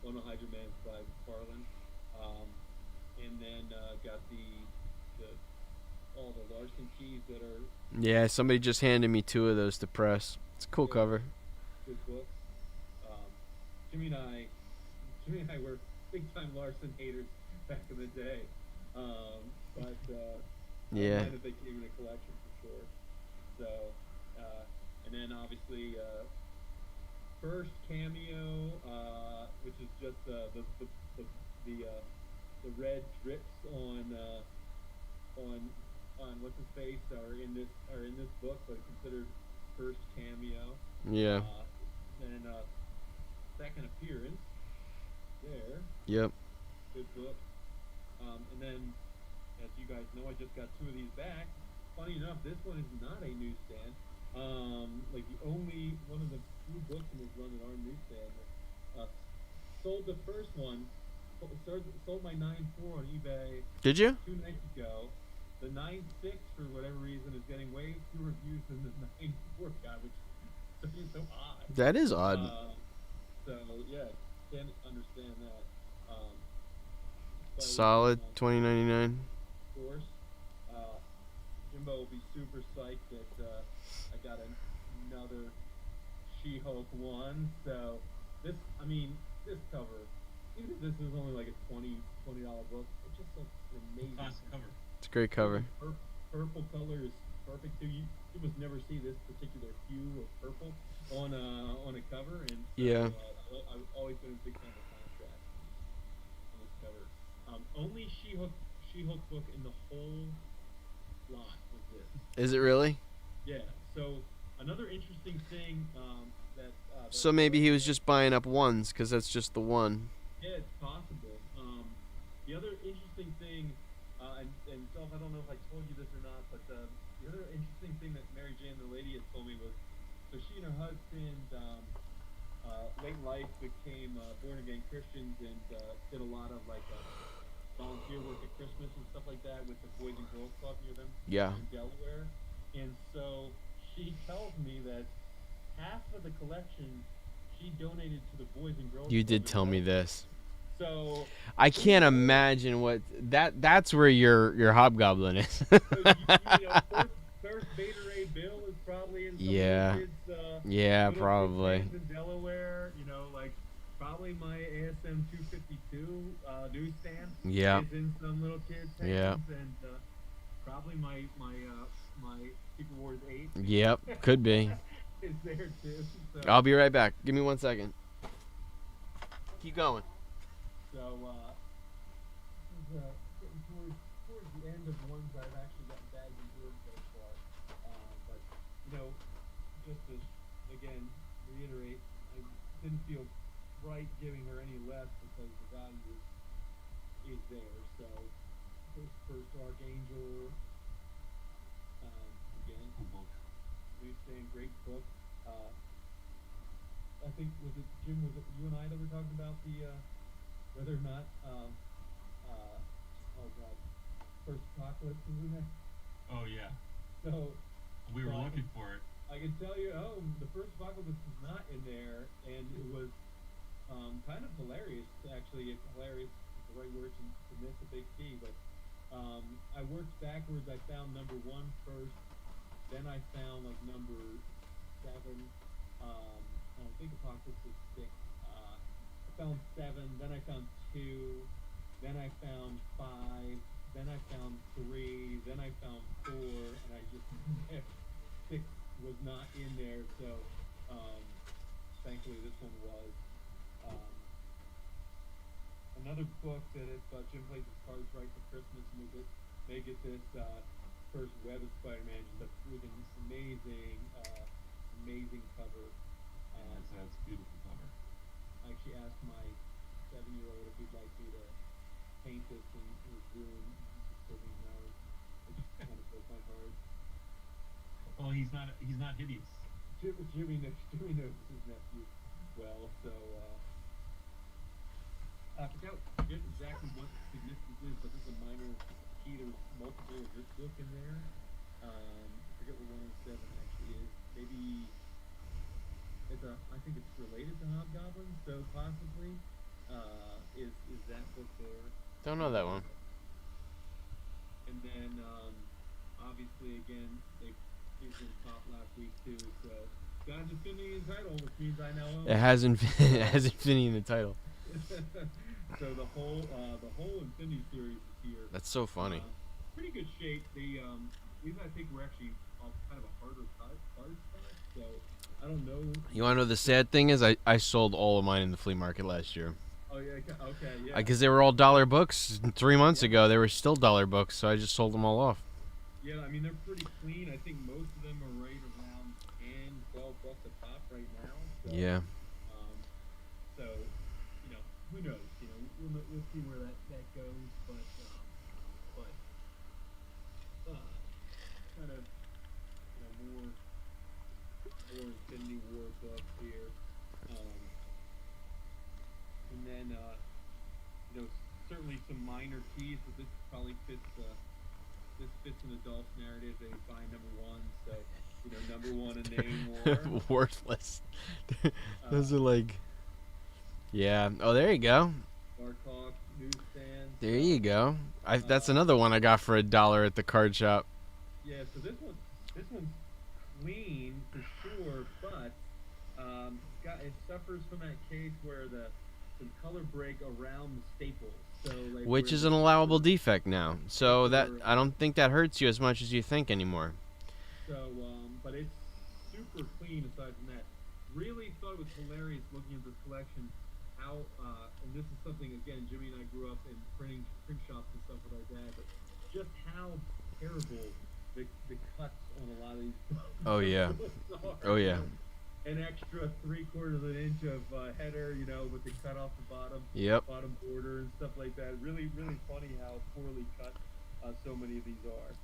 one on Hydro Man's by McFarlane. And then got all the Larson keys that are Yeah, somebody just handed me 2 of those to press. It's a cool Yeah. cover. good books. Jimmy and I were big time Larson haters back in the day. But Yeah. I don't mind if they came in a collection for sure. So, and then obviously first cameo, which is just the red drips on what's his face are in this book, but considered first cameo. Yeah. Then second appearance there. Yep. Good book. And then, as you guys know, I just got 2 of these back. Funny enough, this one is not a newsstand. Like the only one of the few books in this run that are newsstand. Sold the first one. Sold my 9.4 on eBay Did you? 2 nights ago. The 9.6, for whatever reason, is getting way fewer reviews than the 9.4 guy, which seems so odd. That is odd. So yeah, can't understand that. But Solid of $20.99. course, Jimbo will be super psyched that I got another She-Hulk one. So this cover, even if this is only like a $20 book, it just looks amazing. Classic cover. It's a great cover. Purple color is perfect too. You must never see this particular hue of purple on a cover, and so, Yeah. I've always been a big fan of contrast on this cover. Only She-Hulk book in the whole lot was this. Is it really? Yeah. So another interesting thing So maybe he was just buying up ones because that's just the one. Yeah, it's possible. The other interesting thing, and Dolph, I don't know if I told you this or not, but the other interesting thing that Mary Jane the lady had told me was, so she and her husband, late in life, became born again Christians and did a lot of like volunteer work at Christmas and stuff like that with the Boys and Girls Club near them Yeah. in Delaware. And so she tells me that half of the collection she donated to the Boys and Girls You Club did in tell me Delaware. this. So I can't imagine what that's where your hobgoblin is. so first Beta Ray Bill is probably in some Yeah. of the kids, Yeah, little probably. kids in Delaware, like probably my ASM 252 newsstand Yeah. is in some little kids' hands, Yeah. and probably my Secret Wars 8 Yep, could be. is there too. So, I'll be right back. Give me 1 second. Keep going. so this is getting towards the end of the ones I've actually gotten bags and doing so far. But just to again reiterate, I didn't feel right giving her any less because the value is there. So first Archangel, again, Cool book. newsstand, great book. I think was it Jim? Was it you and I that were talking about the whether or not oh god, first apocalypse was in there? Oh yeah, So we were So I looking for it. I can tell you, the first apocalypse was not in there, and it was kind of hilarious. Actually, if hilarious is the right word to miss a big T, but I worked backwards. I found number 1 first, then I found like number 7. I think apocalypse was 6. I found 7, then I found 2, then I found 5, then I found 3, then I found 4, and I just 6 was not in there, so thankfully this one was. Another book that if Jim plays his cards right for Christmas, may get this first Web of Spider-Man, just a freaking amazing cover. That's a beautiful cover. I actually asked my 7-year-old if he'd like me to paint this in his room. He told me no. It just kind of broke my heart. Well, he's not hideous. Jimmy knows his nephew well, so I forget exactly what the significance is, but there's a minor key. There's multiple of this book in there. I forget what 107 actually is. Maybe I think it's related to Hobgoblin, so possibly is that book there. Don't know that one. And then obviously again it was pop last week too, so God's Infinity in title, which means I now own It has Infinity in the title. So the whole Infinity series is here. That's so funny. Pretty good shape. These I think were actually kind of a harder card stock, so I don't know. You want to know the sad thing is I sold all of mine in the flea market last year. Oh yeah, okay, yeah. Because they were all dollar books. 3 months ago, they were still dollar books, so I just sold them all off. Yeah, I mean they're pretty clean. I think most of them are right around 10, 12 bucks a pop right now. So, Yeah. So, who knows? We'll see where that goes. But kind of more Infinity War books here. And then certainly some minor keys, but this probably fits an adult's narrative. They find number 1, so number 1 a name war. Worthless. Those are like. Yeah. Oh, there you go. Bartok newsstand. There you go. That's another one I got for $1 at the card shop. Yeah, so this one's clean for sure, but it suffers from that case where some color break around the staples. So like Which is an allowable defect now. So that I don't think that hurts you as much as you think anymore. So, but it's super clean aside from that. really thought it was hilarious looking at this collection. How and this is something again, Jimmy and I grew up in print shops and stuff with our dad, but just how terrible the cuts on a lot of these books. Oh yeah. are. Oh yeah. An extra 3/4 of an inch of header, with the cut off the bottom, Yep. bottom border and stuff like that. Really, really funny how poorly cut so many of these are.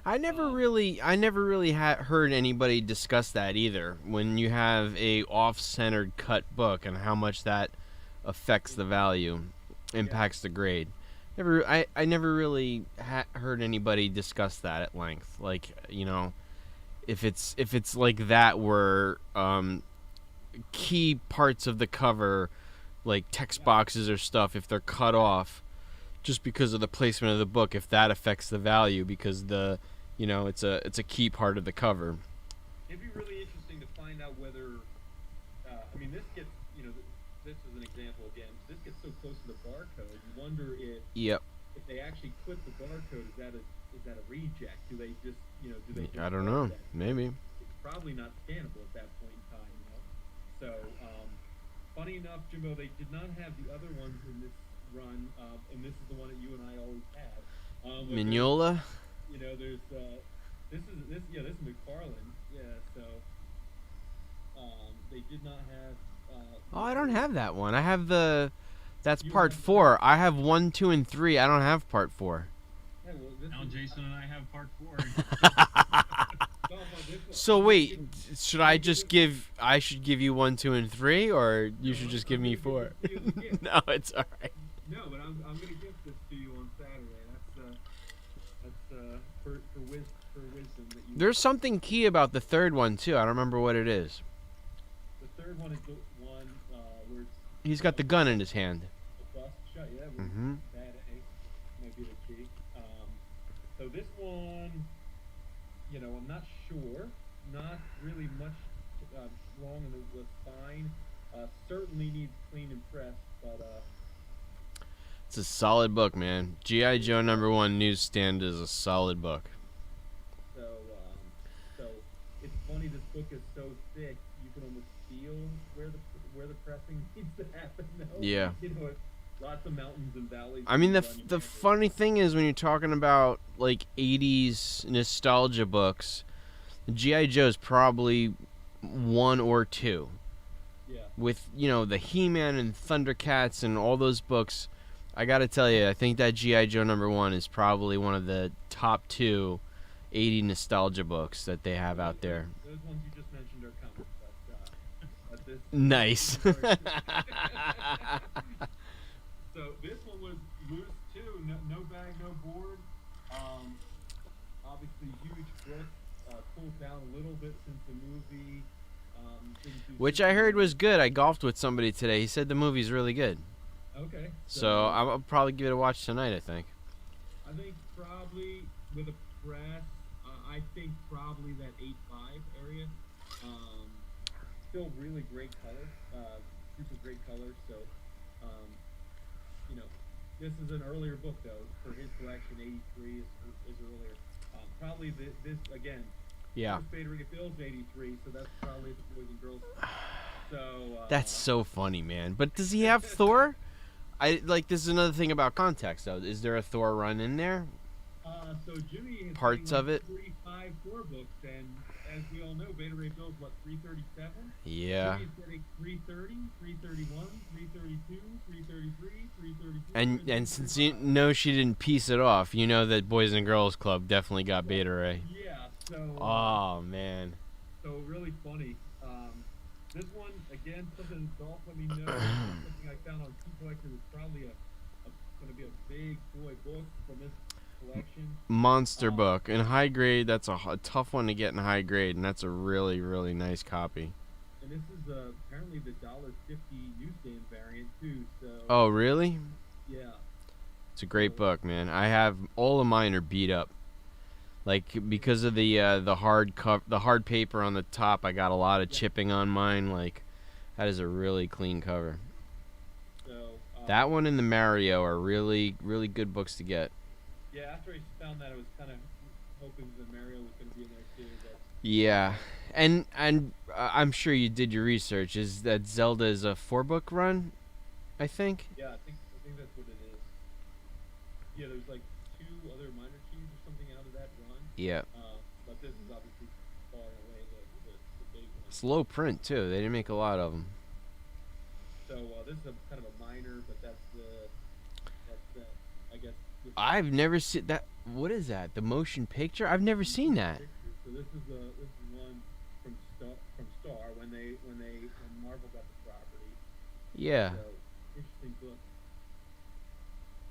I never really heard anybody discuss that either. When you have a off-centered cut book and how much that affects the value, impacts the grade. I never really heard anybody discuss that at length. Like, if it's like that, where key parts of the cover, like text boxes or stuff, if they're cut off just because of the placement of the book, if that affects the value because it's a key part of the cover. It'd be really interesting to find out whether, this gets, this is an example again. This gets so close to the barcode. You wonder if they actually put the barcode. Is that a reject? Do they just, do they? I don't know. That? Maybe. It's probably not scannable at that point in time. So, funny enough, Jimbo, they did not have the other ones in this run, and this is the one that you and I always have. Mignola. There's this is McFarlane. Yeah, so they did not have. Oh, I don't have that one. I have that's You part have- 4. I have 1, 2, and 3. I don't have part 4. Yeah, well, this Now is, Jason and I have part 4. no, this one- So wait, should I just give? I should give you 1, 2, and 3, or you should just give me 4? No, it's all right. No, but I'm gonna gift this to you on Saturday. That's for wisdom that you. There's something key about the third one too. I don't remember what it is. The third one is the one where it's He's got the gun in his hand. a bust shut. Yeah, where Mhm. bad A might be the key. So this one, I'm not sure. Not really much wrong in the spine. Certainly needs clean and pressed, but It's a solid book, man. G.I. Joe #1 newsstand is a solid book. so it's funny. This book is so thick, you can almost feel where the pressing needs to happen. Though. Yeah. Lots of mountains and valleys. I mean, the running the over. funny thing is when you're talking about like 80s nostalgia books, G.I. Joe's probably 1 or 2. Yeah. With the He-Man and Thundercats and all those books. I gotta tell you, I think that G.I. Joe #1 is probably one of the top 2 80 nostalgia books that they have out there. Those ones you just mentioned are coming, but this. Nice. So this one was loose too. No bag, no board. Obviously huge book. Pulled down a little bit since the movie. Didn't do Which super I heard well. was good. I golfed with somebody today. He said the movie's really good. Okay. So I'll probably give it a watch tonight, I think. I think probably with a press, I think probably that 8.5 area. Still really great color, super great color. So, this is an earlier book though for his collection. 83 is earlier. Probably this again. Yeah. First Beta Ring Bill's 83, so that's probably the Boys and Girls. So. That's so funny, man. But does he have Thor? This is another thing about context, though. Is there a Thor run in there? So Jimmy has Parts seen, of it? 45 Thor books, and as we all know, Beta Ray Bill's 337. Yeah. Jimmy's getting 330, 331, 332, 333, 332. And since you know she didn't piece it off, you know that Boys and Girls Club definitely got Beta Ray. Yeah. So. Oh, man. So really funny. This one again, something Dolph let me know. Something I found on Key Collector is probably going to be a big boy book from this collection. Monster book. In high grade, that's a tough one to get in high grade, and that's a really, really nice copy. And this is apparently the $1.50 newsstand variant too. So. Oh, really? Yeah. It's a great book, man. I have all of mine are beat up. Like because of the hard paper on the top, I got a lot of chipping on mine. Like that is a really clean cover. So. That one and the Mario are really, really good books to get. Yeah. After I found that, I was kind of hoping the Mario was going to be in there too, but. Yeah, and I'm sure you did your research. Is that Zelda is a 4-book run? I think. Yeah, I think that's what it is. Yeah, there's like two other minor keys or something out of that run. Yeah. But this is obviously far and away the big one. Slow print too. They didn't make a lot of them. So this is a kind of a minor, but that's the I guess. I've never seen that. What is that? The motion picture? I've never seen that. So this is one from Star when Marvel got the property. Yeah. So interesting book.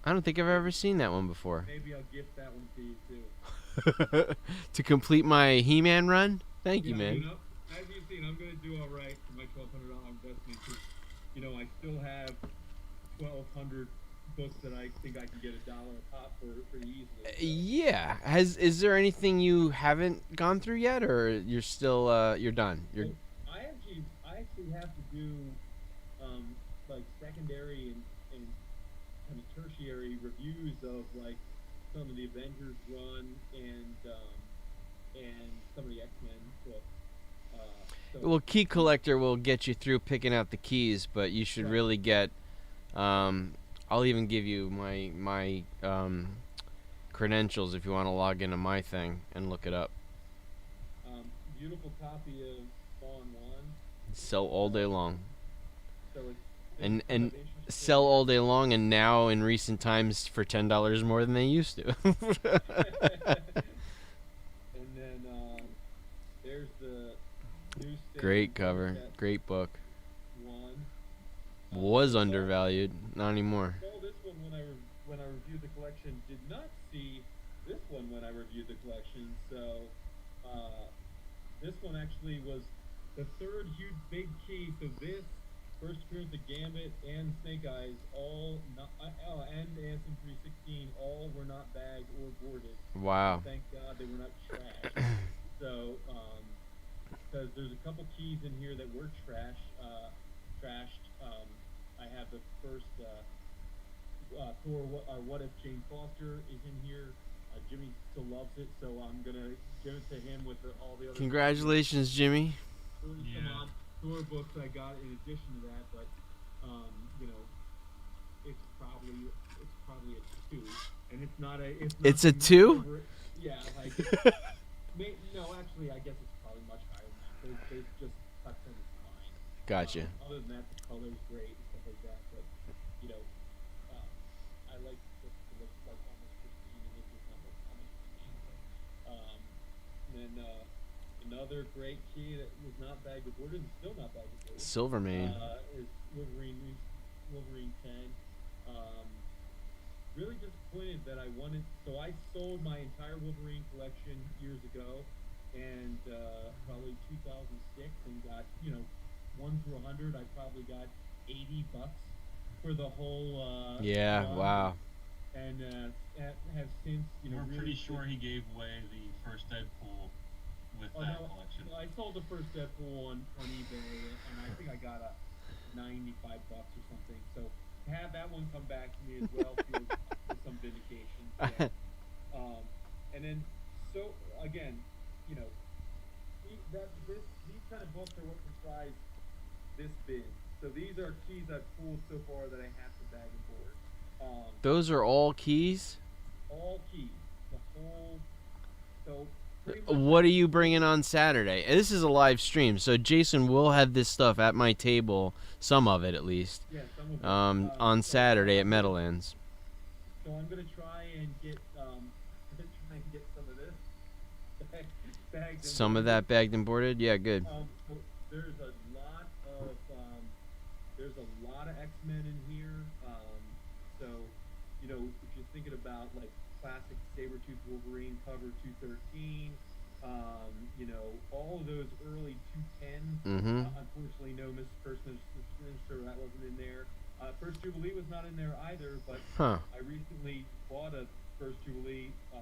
I don't think I've ever seen that one before. Maybe I'll gift that one to you too. To complete my He-Man run? Thank you, man. You know, as you've seen, I'm gonna do all right for my $1,200 investment. 'Cause, you know, I still have 1,200 books that I think I can get $1 a pop for pretty easily. So. Yeah. Is there anything you haven't gone through yet, or you're still you're done? You're Well, I actually have to do like secondary and kind of tertiary reviews of like some of the Avengers run and some of the X-Men books. well, Key Collector will get you through picking out the keys, but you should Right. really get. I'll even give you my credentials if you want to log into my thing and look it up. Beautiful copy of Spawn 1. Sell all day long. So it's And kind of interesting. sell all day long, and now in recent times for $10 more than they used to. And then there's the new Great cover, great book. one. Was undervalued, not anymore. Saw this one when I reviewed the collection. Did not see this one when I reviewed the collection. So this one actually was the third huge big key. So this, First Appearance of Gambit and Snake Eyes, all not, and Anthem 316, all were not bagged or boarded. Wow. Thank God they were not trashed. So, because there's a couple keys in here that were trashed. I have the first Thor. What if Jane Foster is in here? Jimmy still loves it, so I'm gonna give it to him with all the other. Congratulations, Jimmy. Yeah. Some odd Thor books I got in addition to that, but you know, it's probably a 2, and it's not a. It's a 2? Yeah, like. No, actually, I guess it's probably much higher than that. They've just cut them fine. Gotcha. Other than that, the color's great and stuff like that. But you know, I like books to look like almost pristine, and this is not look almost pristine. And then another great key that was not bagged or boarded, and still not bagged or boarded. Silvermane. Is Wolverine 10. Really disappointed that I wanted. So I sold my entire Wolverine collection years ago, and probably 2006, and got 1 through 100. I probably got $80 for the whole. Yeah. run. Wow. And have since We're really pretty sure he gave away the first Deadpool with Oh, that no, collection. I sold the first Deadpool on eBay, and I think I got a $95 or something. So to have that one come back to me as well feels some vindication. So, and then, so again, these kind of books are what comprise this bin. So these are keys I've pulled so far that I have to bag and board. Those are all keys? All keys, the whole. So. Pretty much What are you bringing on Saturday? And this is a live stream, so Jason will have this stuff at my table, some of it at least, yeah, some of it. on Saturday at Meadowlands. So I'm gonna try and get some of this bagged. and Some of boarded. that bagged and boarded? Yeah, good. So there's a lot of X-Men in here. So if you're thinking about like classic Sabretooth Wolverine cover 213, all of those early 210s. Mm-hmm. Unfortunately, no First Minister, that wasn't in there. First Jubilee was not in there either, but Huh. I recently bought a First Jubilee for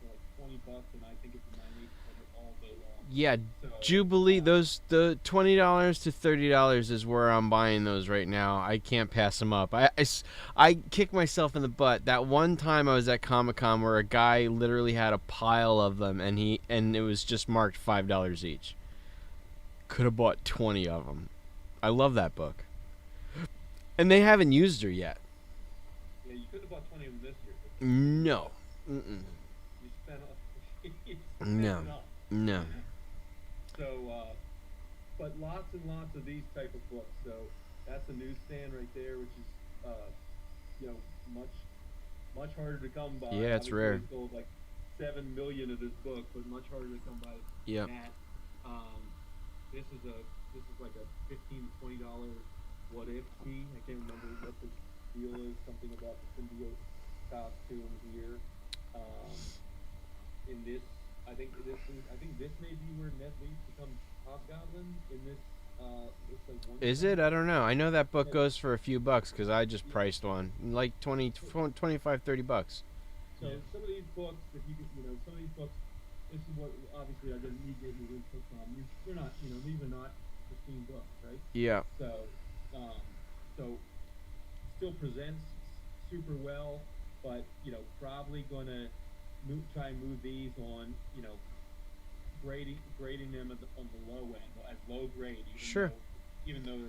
like $20, and I think it's a 98 cover all day long. Yeah, So Jubilee, those the $20 to $30 is where I'm buying those right now. I can't pass them up. I kick myself in the butt. That one time I was at Comic-Con where a guy literally had a pile of them, and it was just marked $5 each. Could have bought 20 of them. I love that book, and they haven't used her yet. Yeah, you could have bought 20 of them this year. No. You spent you spent No. enough. No. So, but lots and lots of these type of books. So that's a newsstand right there, which is, much harder to come by. Yeah, it's Obviously, rare. we sold like 7 million of this book, but much harder to come by. Yep. Than that. This is like a $15 to $20 what if fee. I can't remember what the deal is. Something about the symbiote costume here. In this. I think this may be where Ned Leeds becomes Hobgoblin in this. Like one. Is it? I don't know. I know that book goes for a few bucks because I just priced one like 25, $30. So some of these books, if you could, some of these books. This is what obviously I didn't need your input from. They're not, these are not pristine books, right? Yeah. So still presents super well, but probably gonna try and move these on, grading them on the low end, as low grade. Even though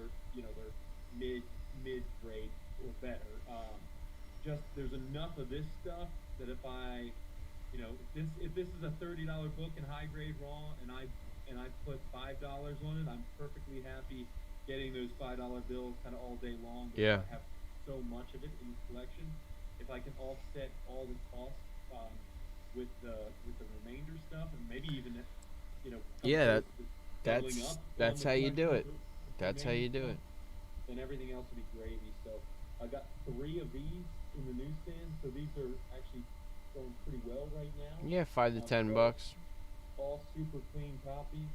they're mid grade or better. Just there's enough of this stuff that if I, if this is a $30 book in high grade raw and I put $5 on it, I'm perfectly happy getting those $5 bills kind of all day long. Yeah. I have so much of it in this collection. If I can offset all the costs with the remainder stuff, and maybe even Yeah, doubling up that's on how the you do it. collection, That's how you do it. then everything else will be gravy. So I got 3 of these in the newsstand, so these are actually going pretty well right now. Yeah, $5 to $10. All super clean copies.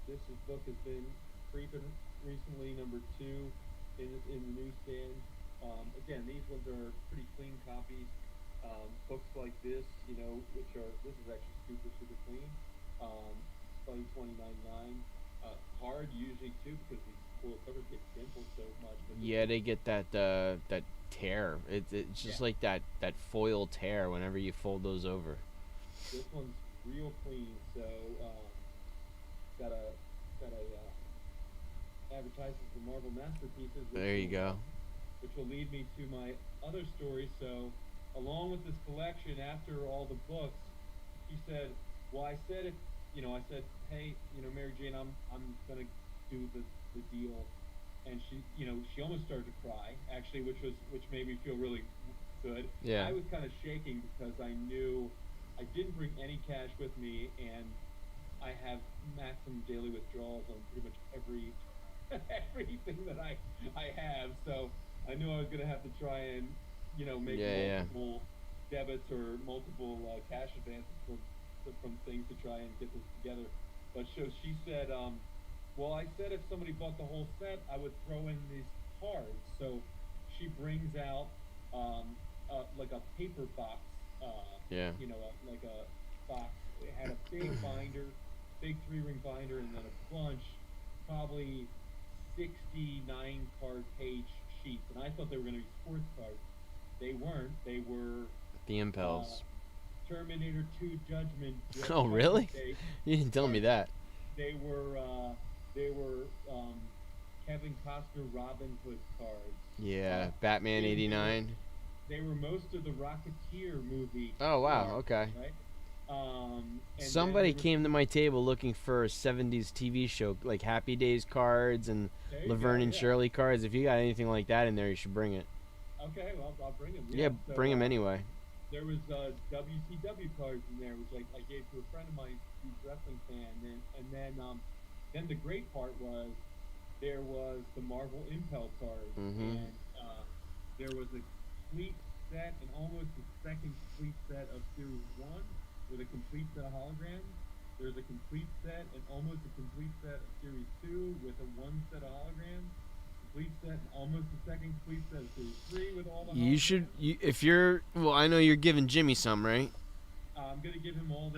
This book has been creeping recently, number 2 in the newsstand. Again, these ones are pretty clean copies. Books like this, this is actually super clean. Spelling 29.9. Hard usually too because these full covers get dimpled so much. But Yeah, they get that tear. It's just like that foil tear whenever you fold those over. This one's real clean. So got a advertises the Marvel Masterpieces. There you go. Which will lead me to my other story. So along with this collection, after all the books, she said, well, I said, hey, Mary Jane, I'm gonna do the deal, and she almost started to cry actually, which made me feel really good. Yeah. I was kind of shaking because I knew I didn't bring any cash with me, and I have maximum daily withdrawals on pretty much everything that I have. So I knew I was gonna have to try and make multiple debits or multiple cash advances from things to try and get this together. But she said, well, I said if somebody bought the whole set, I would throw in these cards. So she brings out like a paper box, like a box. It had a big binder, big 3-ring binder, and then a bunch, probably 69 card page sheets. And I thought they were going to be sports cards. They weren't. They were The Impels. Terminator 2 Judgment. Oh, really? Day. You didn't tell me that. They were Kevin Costner Robin Hood cards. Yeah, Batman '89. They were most of the Rocketeer movie. Oh wow, cards, okay. Right? And Somebody came to my table looking for a '70s TV show, like Happy Days cards and Laverne and Shirley cards. If you got anything like that in there, you should bring it. Okay, well, I'll bring them. Yeah, so, bring them anyway. There was WCW cards in there, which I gave to a friend of mine who's a wrestling fan, and then the great part was there was the Marvel Impel cards, and there was a complete set and almost the second complete set of Series 1 with a complete set of holograms. There's a complete set and almost a complete set of Series 2 with a 1 set of holograms. Complete set and almost the second complete set of Series 3 with all the holograms. You should, if you're, well, I know you're giving Jimmy some, right? I'm gonna give him all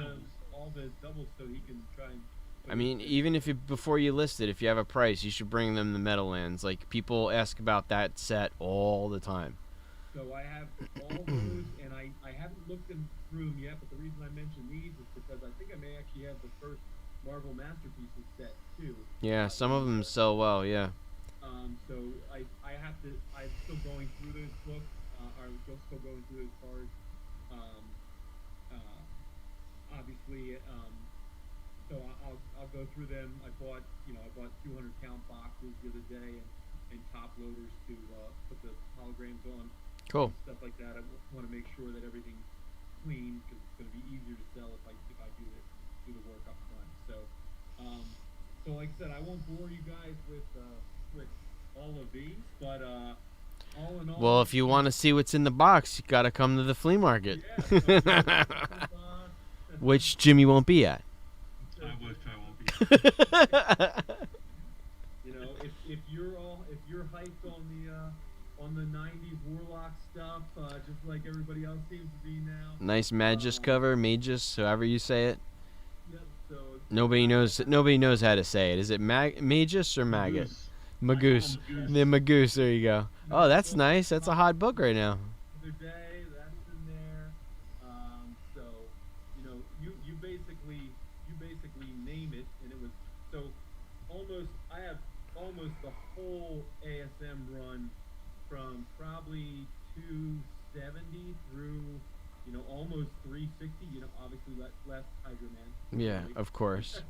all the doubles so he can try and. I mean, even if before you list it, if you have a price, you should bring them the Meadowlands. Like, people ask about that set all the time. So I have all those, and I haven't looked through them yet. But the reason I mention these is because I think I may actually have the first Marvel Masterpieces set too. Yeah, some of them sell well. Yeah. So I'm still going through those books. I'm still going through those cards. Obviously, so I'll go through them. I bought 200 count boxes the other day and top loaders to put the holograms on. Cool. Stuff like that. I want to make sure that everything's clean because it's going to be easier to sell if I do the work up front. So like I said, I won't bore you guys with all of these, but all in all. Well, if you want to see what's in the box, you got to come to the flea market. Yeah, Which Jimmy won't be at. I wish I won't be. If you're hyped on the '90s Warlock stuff, just like everybody else seems to be now. Nice Magus cover, Magus, however you say it. Yep, so Nobody knows how to say it. Is it Magus or Maggot? Magoose. The Magoose. There you go. Oh, that's nice. That's a hot book right now. Other day, that's in there. So you basically name it, and it was so I have almost the whole ASM run from probably 270 through almost 360. Obviously less Hydro Man. Yeah, of course.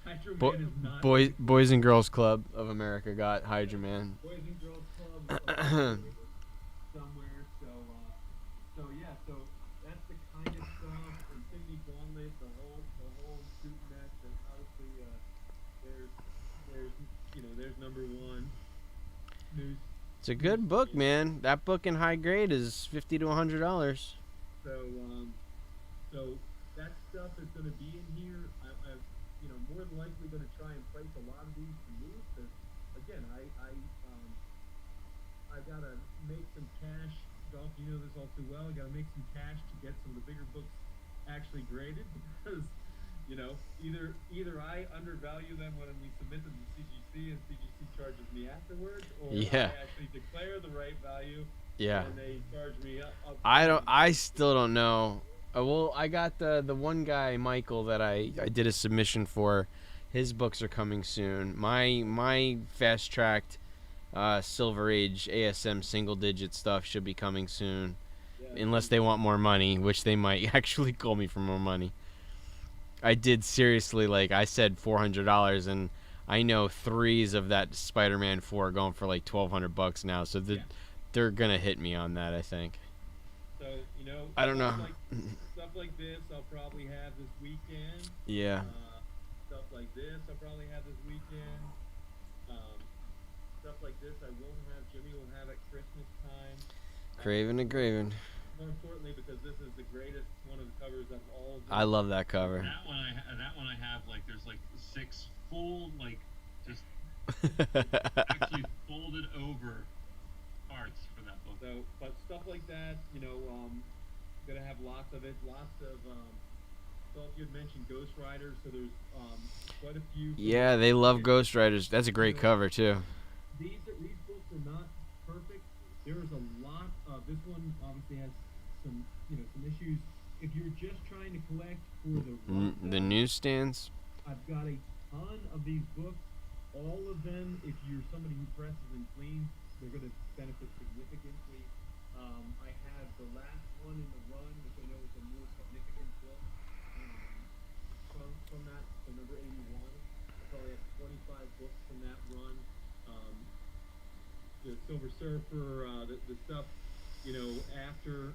Hydro Man is not Boys and Girls Club of America got Hydra Man. Boys and Girls Club somewhere. So yeah, so that's the kind of stuff. Infinity Gauntlet, the whole suit mech. And obviously, there's number one. News. It's a good book, man. That book in high grade is $50 to $100. So that stuff is going to be in here. I'm more than likely going to try and price a lot of these to move because, again, I gotta make some cash. Dolph, you know this all too well. I gotta make some cash to get some of the bigger books actually graded because, either I undervalue them when we submit them to CGC and CGC charges me afterwards, or I actually declare the right value. Yeah. And they charge me up. I still don't know. Well, I got the one guy, Michael, that I did a submission for. His books are coming soon. My fast tracked Silver Age ASM single digit stuff should be coming soon, unless they want more money, which they might actually call me for more money. I did seriously, like I said, $400, and I know threes of that Spider-Man 4 are going for like $1,200 now. So they're gonna hit me on that, I think. So I don't know. Stuff like this, I'll probably have this weekend. Yeah. Stuff like this, I'll probably have this weekend. Stuff like this, I won't have. Jimmy will have at Christmas time. Craven and Graven. More importantly, because this is the greatest one of the covers of all of them. I love that cover. That one I have like there's like 6 full just actually folded over parts for that book. So, but stuff like that, gonna have lots of it. Lots of. Well, you had mentioned Ghost Riders, so there's quite a few. Yeah, they love Ghost Riders. That's a great cover too. These books are not perfect. There is a lot of this one. Obviously has some issues. If you're just trying to collect for the newsstands, I've got a ton of these books. All of them, if you're somebody who presses and cleans, they're going to benefit significantly. I have the last one in the run, which I know is a more significant book from that, so number 81. I probably have 25 books from that run. The Silver Surfer, the stuff, after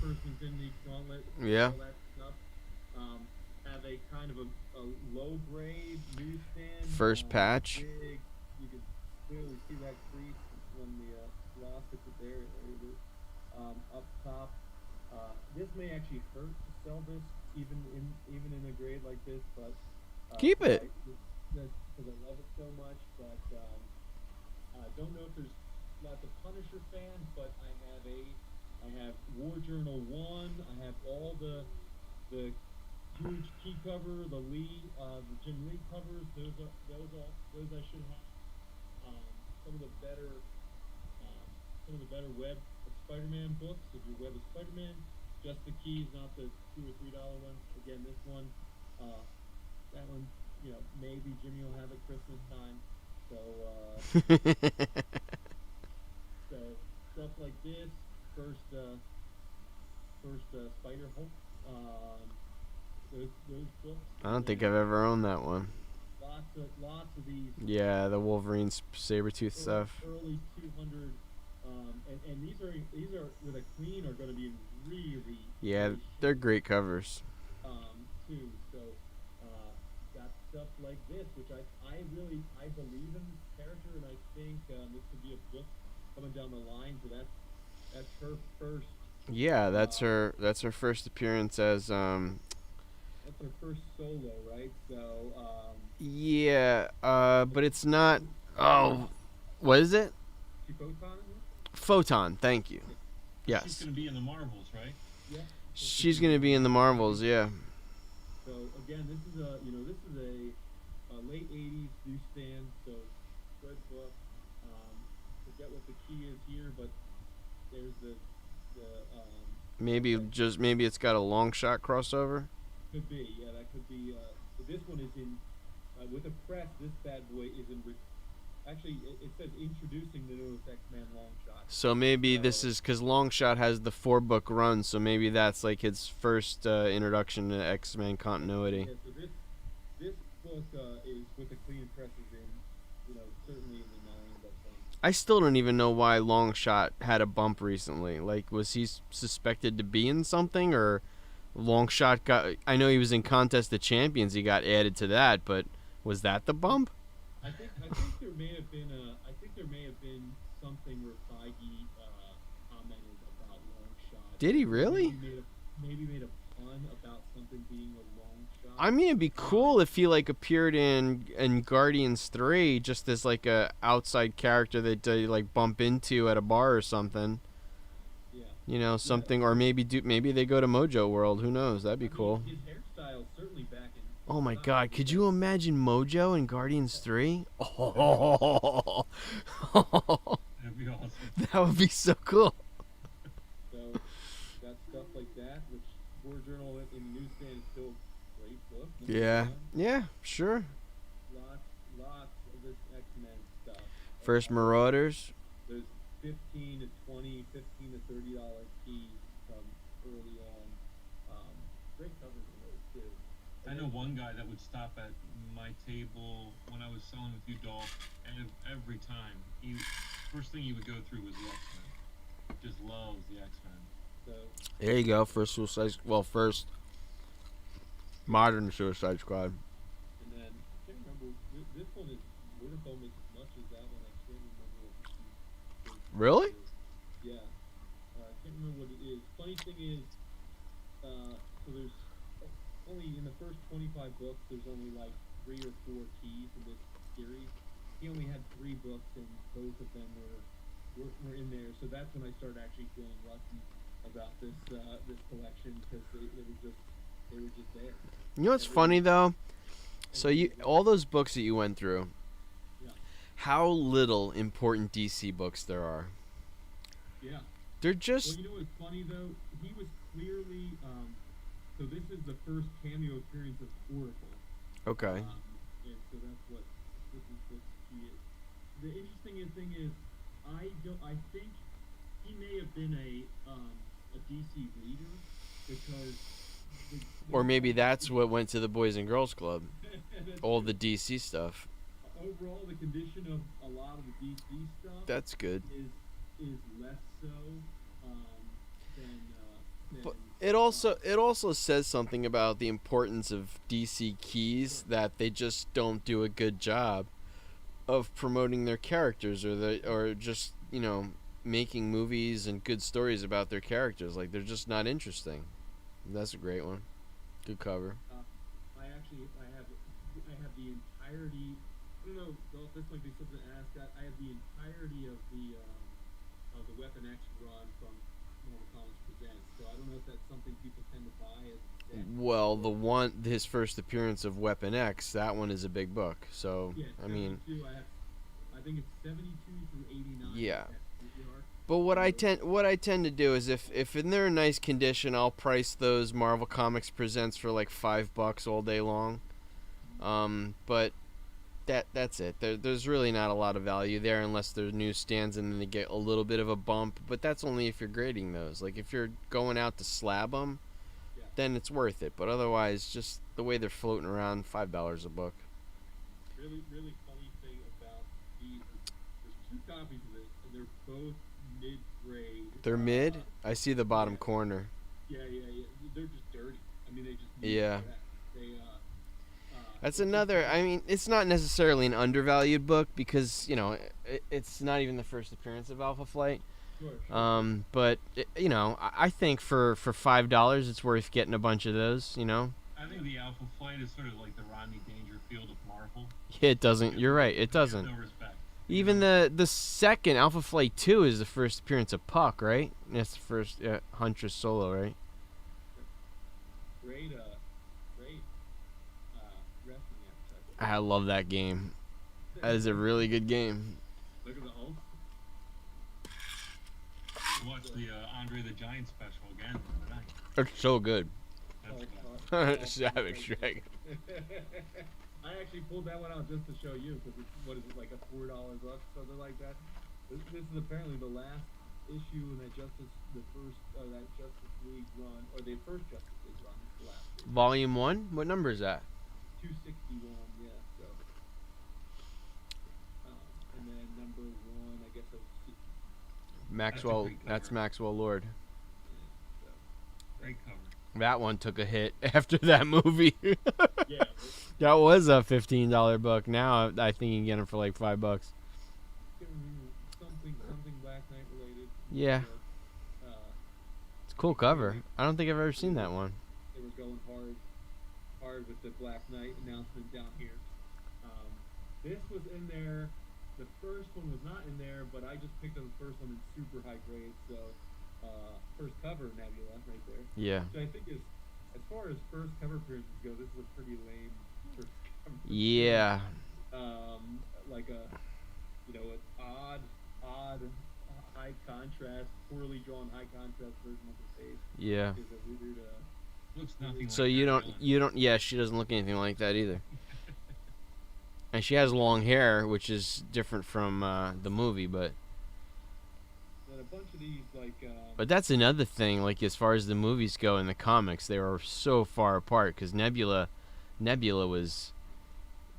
First Infinity Gauntlet, yeah, all that stuff. Have a kind of a low grade newsstand. First patch. Big, you can clearly see that crease when the glass hits it there. There it is. Up top. This may actually hurt to sell this even in a grade like this, but keep it. Because I love it so much. But I don't know if there's lots of Punisher fans, but I have War Journal 1. I have all the huge key cover, the Jim Lee covers. Those I should have. Um, some of the better web of Spider-Man books. If you're web of Spider-Man, just the keys, not the $2 or $3 ones. Again, this one, that one, maybe Jimmy will have at Christmas time. So, so stuff like this. First Spider Hulk. Those books. I don't think I've ever owned that one. Lots of these. Yeah, the Wolverine Sabretooth stuff. Early 200. And these are with a clean are going to be really. Yeah, they're great covers. Too. So, got stuff like this, which I believe in this character, and I think this could be a book coming down the line. So that's her first. Yeah, that's her first appearance as That's her first solo, right? So. Yeah, but it's not. Oh, what is it? Photon. Photon. Thank you. Yes. She's going to be in the Marvels, right? Yeah. She's gonna be in the Marvels. Yeah. So again, this is a late '80s newsstand. So good book. Forget what the key is here, but there's the Maybe it's got a long shot crossover. Could be, yeah, that could be. But this one is in with a press. This bad boy is in. Actually, it says introducing the newest X-Men long shot. So maybe this is because Longshot has the 4-book run, so maybe that's like his first introduction to X-Men continuity. Yeah, so this book is with the clean presses in, certainly in the 90s. I still don't even know why Longshot had a bump recently. Like, was he suspected to be in something, or Longshot got? I know he was in Contest of Champions. He got added to that, but was that the bump? I think there may have been something where Feige commented about Longshot. Did he really? Maybe made a pun about something being a long shot. I mean, it'd be cool if he like appeared in Guardians 3 just as like a outside character that they like bump into at a bar or something. Yeah. Something, or maybe they go to Mojo World. Who knows? That'd be cool. His hairstyle's certainly back in. Oh my God! Could you imagine Mojo in Guardians 3? Oh, That'd be awesome. that would be so cool. So got stuff like that, which War Journal in the newsstand is still a great book. Yeah, sure. Lots of this X-Men stuff. First Marauders. There's 15 to 20, 15 to $30 keys from early on. Great covers in those too. I know one guy that would stop at my table when I was selling with you, Dolph, and every time, first thing he would go through was the X-Men. Just loves the X-Men. So There you go. First modern Suicide Squad. and then I can't remember. This one is worth almost as much as that one. I can't remember what the key is. Really? Yeah. I can't remember what it is. Funny thing is, so there's only in the first 25 books, there's only like 3 or 4 keys in this series. He only had 3 books, and both of them were in there. So that's when I started actually feeling lucky about this collection, because they were just there. You know what's funny though? So all those books that you went through, Yeah. how little important DC books there are. Yeah. They're Well, just you know what's funny though? He was clearly. So this is the first cameo appearance of Oracle. okay. And so that's what he is. The interesting thing is, I think he may have been a DC reader, because. Or maybe that's what went to the Boys and Girls Club. That's All true. the DC stuff. Overall, the condition of a lot of the DC stuff That's good. is less so than. But it also says something about the importance of DC keys, that they just don't do a good job of promoting their characters, or just making movies and good stories about their characters. Like, they're just not interesting. That's a great one. Good cover. I have the entirety. I don't know, Dolph, this might be something to ask. I have the entirety of the Weapon X run from Marvel Comics Presents. So I don't know if that's something people tend to buy as a set. Well, his first appearance of Weapon X, that one is a big book. So, Yeah, I mean, 72, I think it's 72 through 89. yeah. That's Junkyard. But what I tend to do is if they're in nice condition, I'll price those Marvel Comics Presents for like $5 all day long. But that's it. There's really not a lot of value there unless they're newsstands and then they get a little bit of a bump. But that's only if you're grading those. Like if you're going out to slab them, Yeah. then it's worth it. But otherwise, just the way they're floating around, $5 a book. Really, really funny thing about these is there's two copies of it, and they're both mid-grade. They're mid. I see the bottom corner. Yeah. They're just dirty. I mean, they just need Yeah. that. They That's another. I mean, it's not necessarily an undervalued book because it's not even the first appearance of Alpha Flight. Sure. But I think for $5, it's worth getting a bunch of those. I think the Alpha Flight is sort of like the Rodney Dangerfield of Marvel. It doesn't. You're right. It doesn't. No respect. Even the second Alpha Flight 2 is the first appearance of Puck, right? That's the first Huntress solo, right? Great wrestling episode. I love that game. That is a really good game. Look at the Hulk. Watch the Andre the Giant special again the other night. It's so good. That's Savage Dragon. I actually pulled that one out just to show you because it's what is it like a $4 book, something like that. This is apparently the last issue in that Justice League run, or the first Justice League run. It's the last issue. Volume 1? What number is that? 261, yeah. So, and then number 1, I guess of Maxwell. great cover. That's Maxwell Lord. so. Great cover. That one took a hit after that movie. Yeah. That was a $15 book. Now I think you can get them for like $5. Something Black Knight related. Yeah. It's a cool cover. I don't think I've ever seen that one. They were going hard with the Black Knight announcement down here. This was in there. The first one was not in there, but I just picked up the first one in super high grade. So first cover Nebula right there. Yeah. So I think as far as first cover appearances go, this is a pretty lame first cover. Yeah. Like an odd high contrast, poorly drawn high contrast version of the face. Yeah. Is a weird. Looks nothing So like you that don't villain. you don't yeah, she doesn't look anything like that either. And she has long hair, which is different from the movie, but And a bunch of these But that's another thing, like as far as the movies go in the comics, they were so far apart because Nebula was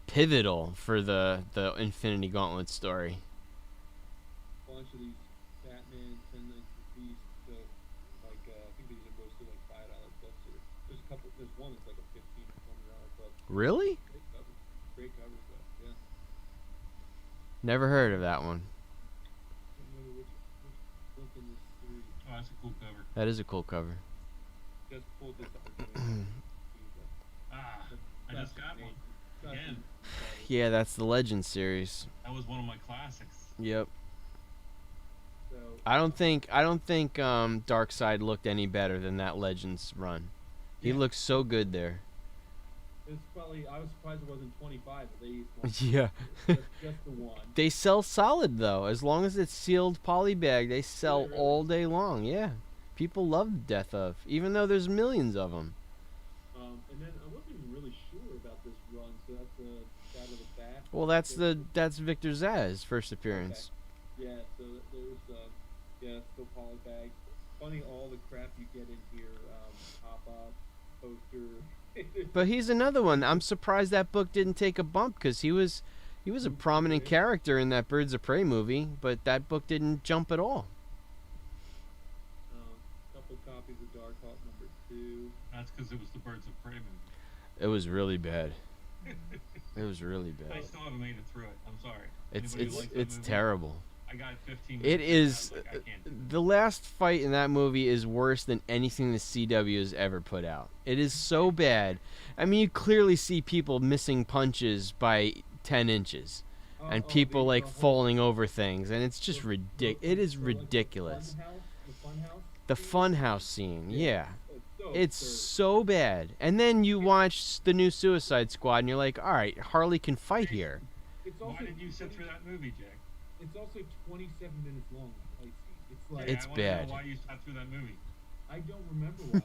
pivotal for the Infinity Gauntlet story. bunch of these Batman, 10 Nights of the Beast. So I think these are mostly like $5 books. There's a couple. There's one that's like a $15 or $20 book. Really? Great covers though. Yeah. Never heard of that one. Can't remember which book in this series. Oh, that's a cool cover. That is a cool cover. Just pulled this up. Ah, I just got one. Again. Yeah, that's the Legend series. That was one of my classics. Yep. So I don't think Darkseid looked any better than that Legends run. He Yeah. looks so good there. it's probably. I was surprised it wasn't 25. But they used one. Yeah. just the one. They sell solid though. As long as it's sealed polybag, they sell really? all day long. Yeah. People love Death of, even though there's millions of them. And then I wasn't even really sure about this run. So that's the Shadow of the Bat. Well, that's Victor Zsasz first appearance. Yeah, so there's still polybag. Funny all the crap you get in here, pop-up, poster. But he's another one. I'm surprised that book didn't take a bump because he was a prominent character in that Birds of Prey movie, but that book didn't jump at all. Couple copies of Dark Hawk #2. That's because it was the Birds of Prey movie. It was really bad. It was really I bad. still haven't made it through it. I'm sorry. It's Anybody who likes that movie? terrible. I got 15 It minutes. is. I was like, I can't do it. The last fight in that movie is worse than anything the CW has ever put out. It is so bad. I mean, you clearly see people missing punches by 10 inches. And people like falling over things, and it's just ridiculous. It is ridiculous. The Funhouse? The funhouse scene, yeah. It's so It's absurd. so bad. And then you watch the new Suicide Squad, and you're like, all right, Harley can fight here. It's Why also did you sit through that movie, Jack? It's also 27 minutes long. That fight scene. It's like It's I wanna bad. know why you sat through that movie. I don't remember why.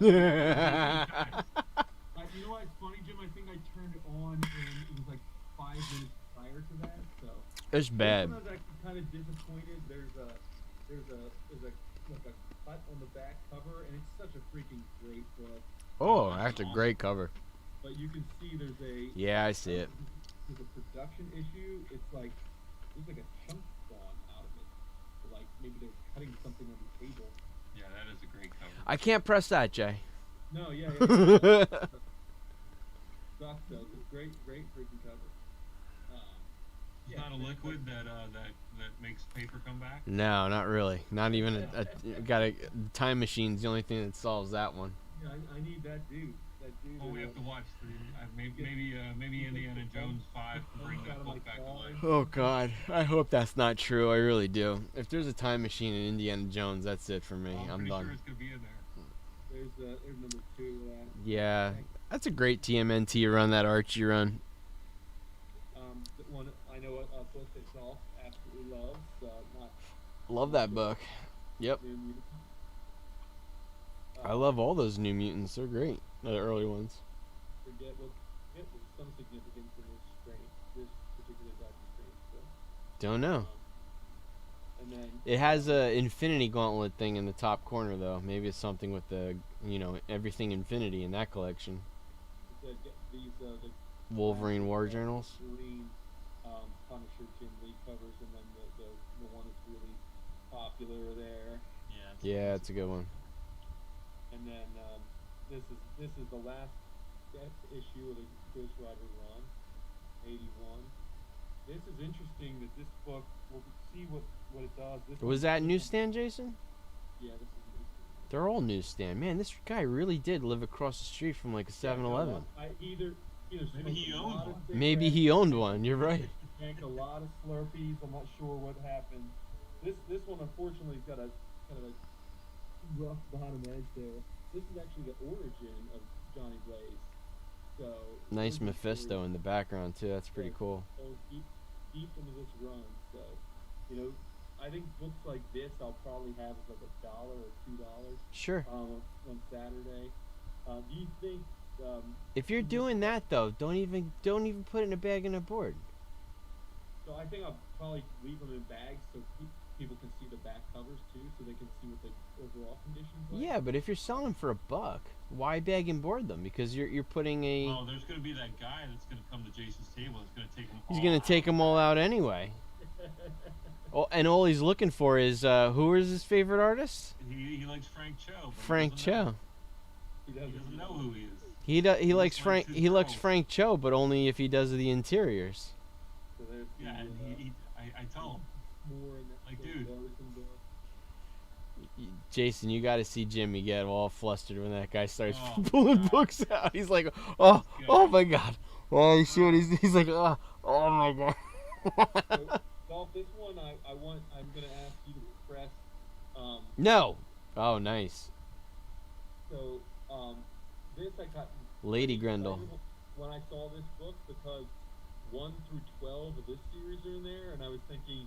You know what? It's funny, Jim. I think I turned it on and it was like 5 minutes prior to that. So It's bad. I was actually kind of disappointed. There's a like a cut on the back cover, and it's such a freaking great book. Oh, that's a great cover. But you can see there's a Yeah, I see it. There's a production issue. It's like there's like a chunk gone out of it. So like maybe they're cutting something on the table. Yeah, that is a great cover. I can't press that, Jay. No, yeah. Sucks though. It's a great freaking cover. It's not a liquid that makes paper come back. No, not really. Not even time machine's the only thing that solves that one. Yeah, I need that dude. That dude. Oh, we have to watch maybe Indiana Jones 5 can bring that book back to life. Oh God, I hope that's not true. I really do. If there's a time machine in Indiana Jones, that's it for me. I'm pretty done. sure it's gonna be in there. There's number 2. Yeah, that's a great TMNT run. That Archie run. The one I know a book that Dolph absolutely loves. Not Love that book. Yep. New Mutants. I love all those New Mutants. They're great. The early ones. Forget some significance in this particular Doctor Strange. So, Don't know. and then It has a Infinity Gauntlet thing in the top corner, though. Maybe it's something with the, everything Infinity in that collection. these the Wolverine War Journals. Wolverine, Punisher, Jim Lee covers, and then the one that's really popular there. Yeah, it's a good one. And then this is the last issue of the Ghost Rider run, 81. This is interesting that this book, we'll see what it does. Was that newsstand, Jason? Yeah, this is newsstand. They're all newsstand. Man, this guy really did live across the street from like a 7-Eleven. Either Maybe he owned one. Maybe he owned one. You're right. Drank a lot of Slurpees. I'm not sure what happened. This one unfortunately has got a kind of a rough bottom edge there. This is actually the origin of Johnny Blaze. So Nice origin Mephisto story in the background too. That's pretty cool. goes deep into this run. So I think books like this I'll probably have as like $1 or $2 Sure. on Saturday. Do you think? If you're doing that though, don't even put it in a bag and a board. So I think I'll probably leave them in bags so people can see the back covers too, so they can see what the overall conditions are. Yeah, but if you're selling them for $1, why bag and board them? Because you're putting a. Oh, there's gonna be that guy that's gonna come to Jason's table. That's gonna take them. He's gonna take them all out anyway. Oh, and all he's looking for is who is his favorite artist? He likes Frank Cho. But Frank Cho. He He doesn't know who he is. He likes Frank. his He likes girls. Frank Cho, but only if he does the interiors. So there's Yeah, and I tell him. more in that Like, those dude. Morrison book. Jason, you got to see Jimmy get all flustered when that guy starts Oh, pulling God. books out. He's like, oh my God. Oh, you see what he's like, oh my God. So, Dolph, this one I'm gonna ask you to press. No. Oh, nice. So this I got Lady excited Grendel. when I saw this book because 1 through 12 of this series are in there, and I was thinking,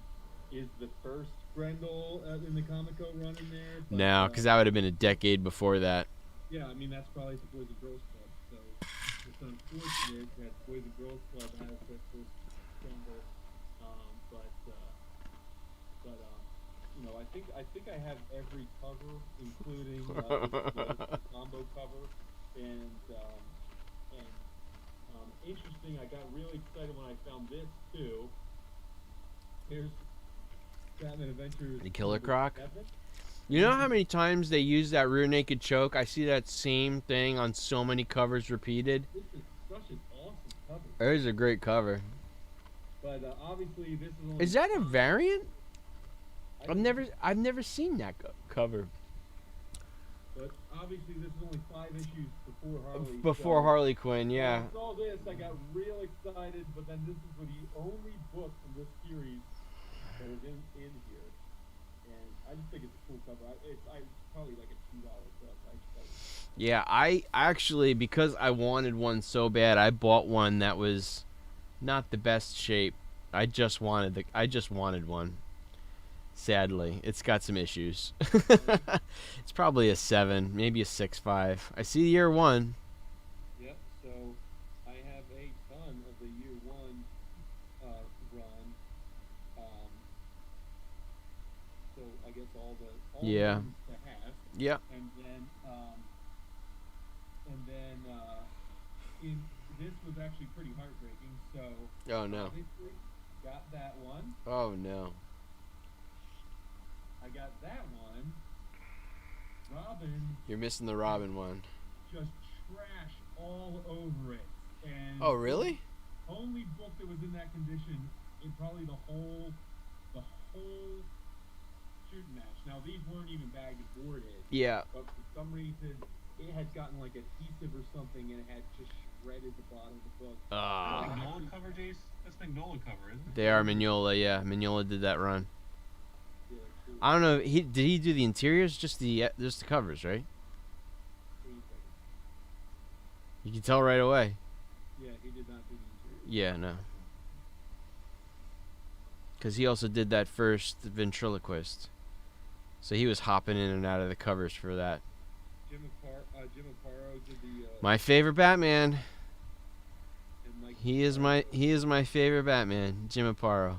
is the first Grendel in the Comico run in there? But, No, because that would have been a decade before that. yeah, I mean that's probably the Boys and Girls Club. So it's unfortunate that Boys and Girls Club has that first Grendel, I think I have every cover, including the combo cover, and interesting. I got really excited when I found this too. Here's Batman Adventures. The Killer number Croc? 7. You know how many times they use that rear naked choke? I see that same thing on so many covers repeated. This is such an awesome cover. It is a great cover. But obviously this is only. Is that a variant? I I've never seen that cover But obviously this is only 5 issues before Harley. before so- Harley Quinn. Yeah. When I saw this, I got real excited, but then this is the only book from this series that is in here, and I just think it's a cool cover. It's probably like a $2 book. I just thought Yeah, I actually, because I wanted one so bad, I bought one that was not the best shape. I just wanted one. Sadly, it's got some issues. It's probably a 7, maybe a 6.5. I see year 1. Yep. So I have a ton of the year one run. Um, so I guess all the Yeah. ones to have, Yep. and then in this was actually pretty heartbreaking. So Oh no. obviously got that one. Oh no. I got that one. Robin You're missing the Robin one. just trash all over it, and Oh really? only book that was in that condition in probably the whole shooting match. Now these weren't even bagged and boarded, Yeah. but for some reason it had gotten like adhesive or something, and it had just shredded the bottom of the book. Ah. Magnolia cover, Jace? That's Magnolia cover, isn't it? They are Mignola, yeah. Mignola did that run. Yeah, cool. I don't know. Did he do the interiors? Just the covers, right? You can tell right away. Yeah, he did not do the interior. Yeah, no. Because he also did that first ventriloquist, so he was hopping in and out of the covers for that. Jim Aparo did the. My favorite Batman. And Mike He is my favorite Batman, Jim Aparo.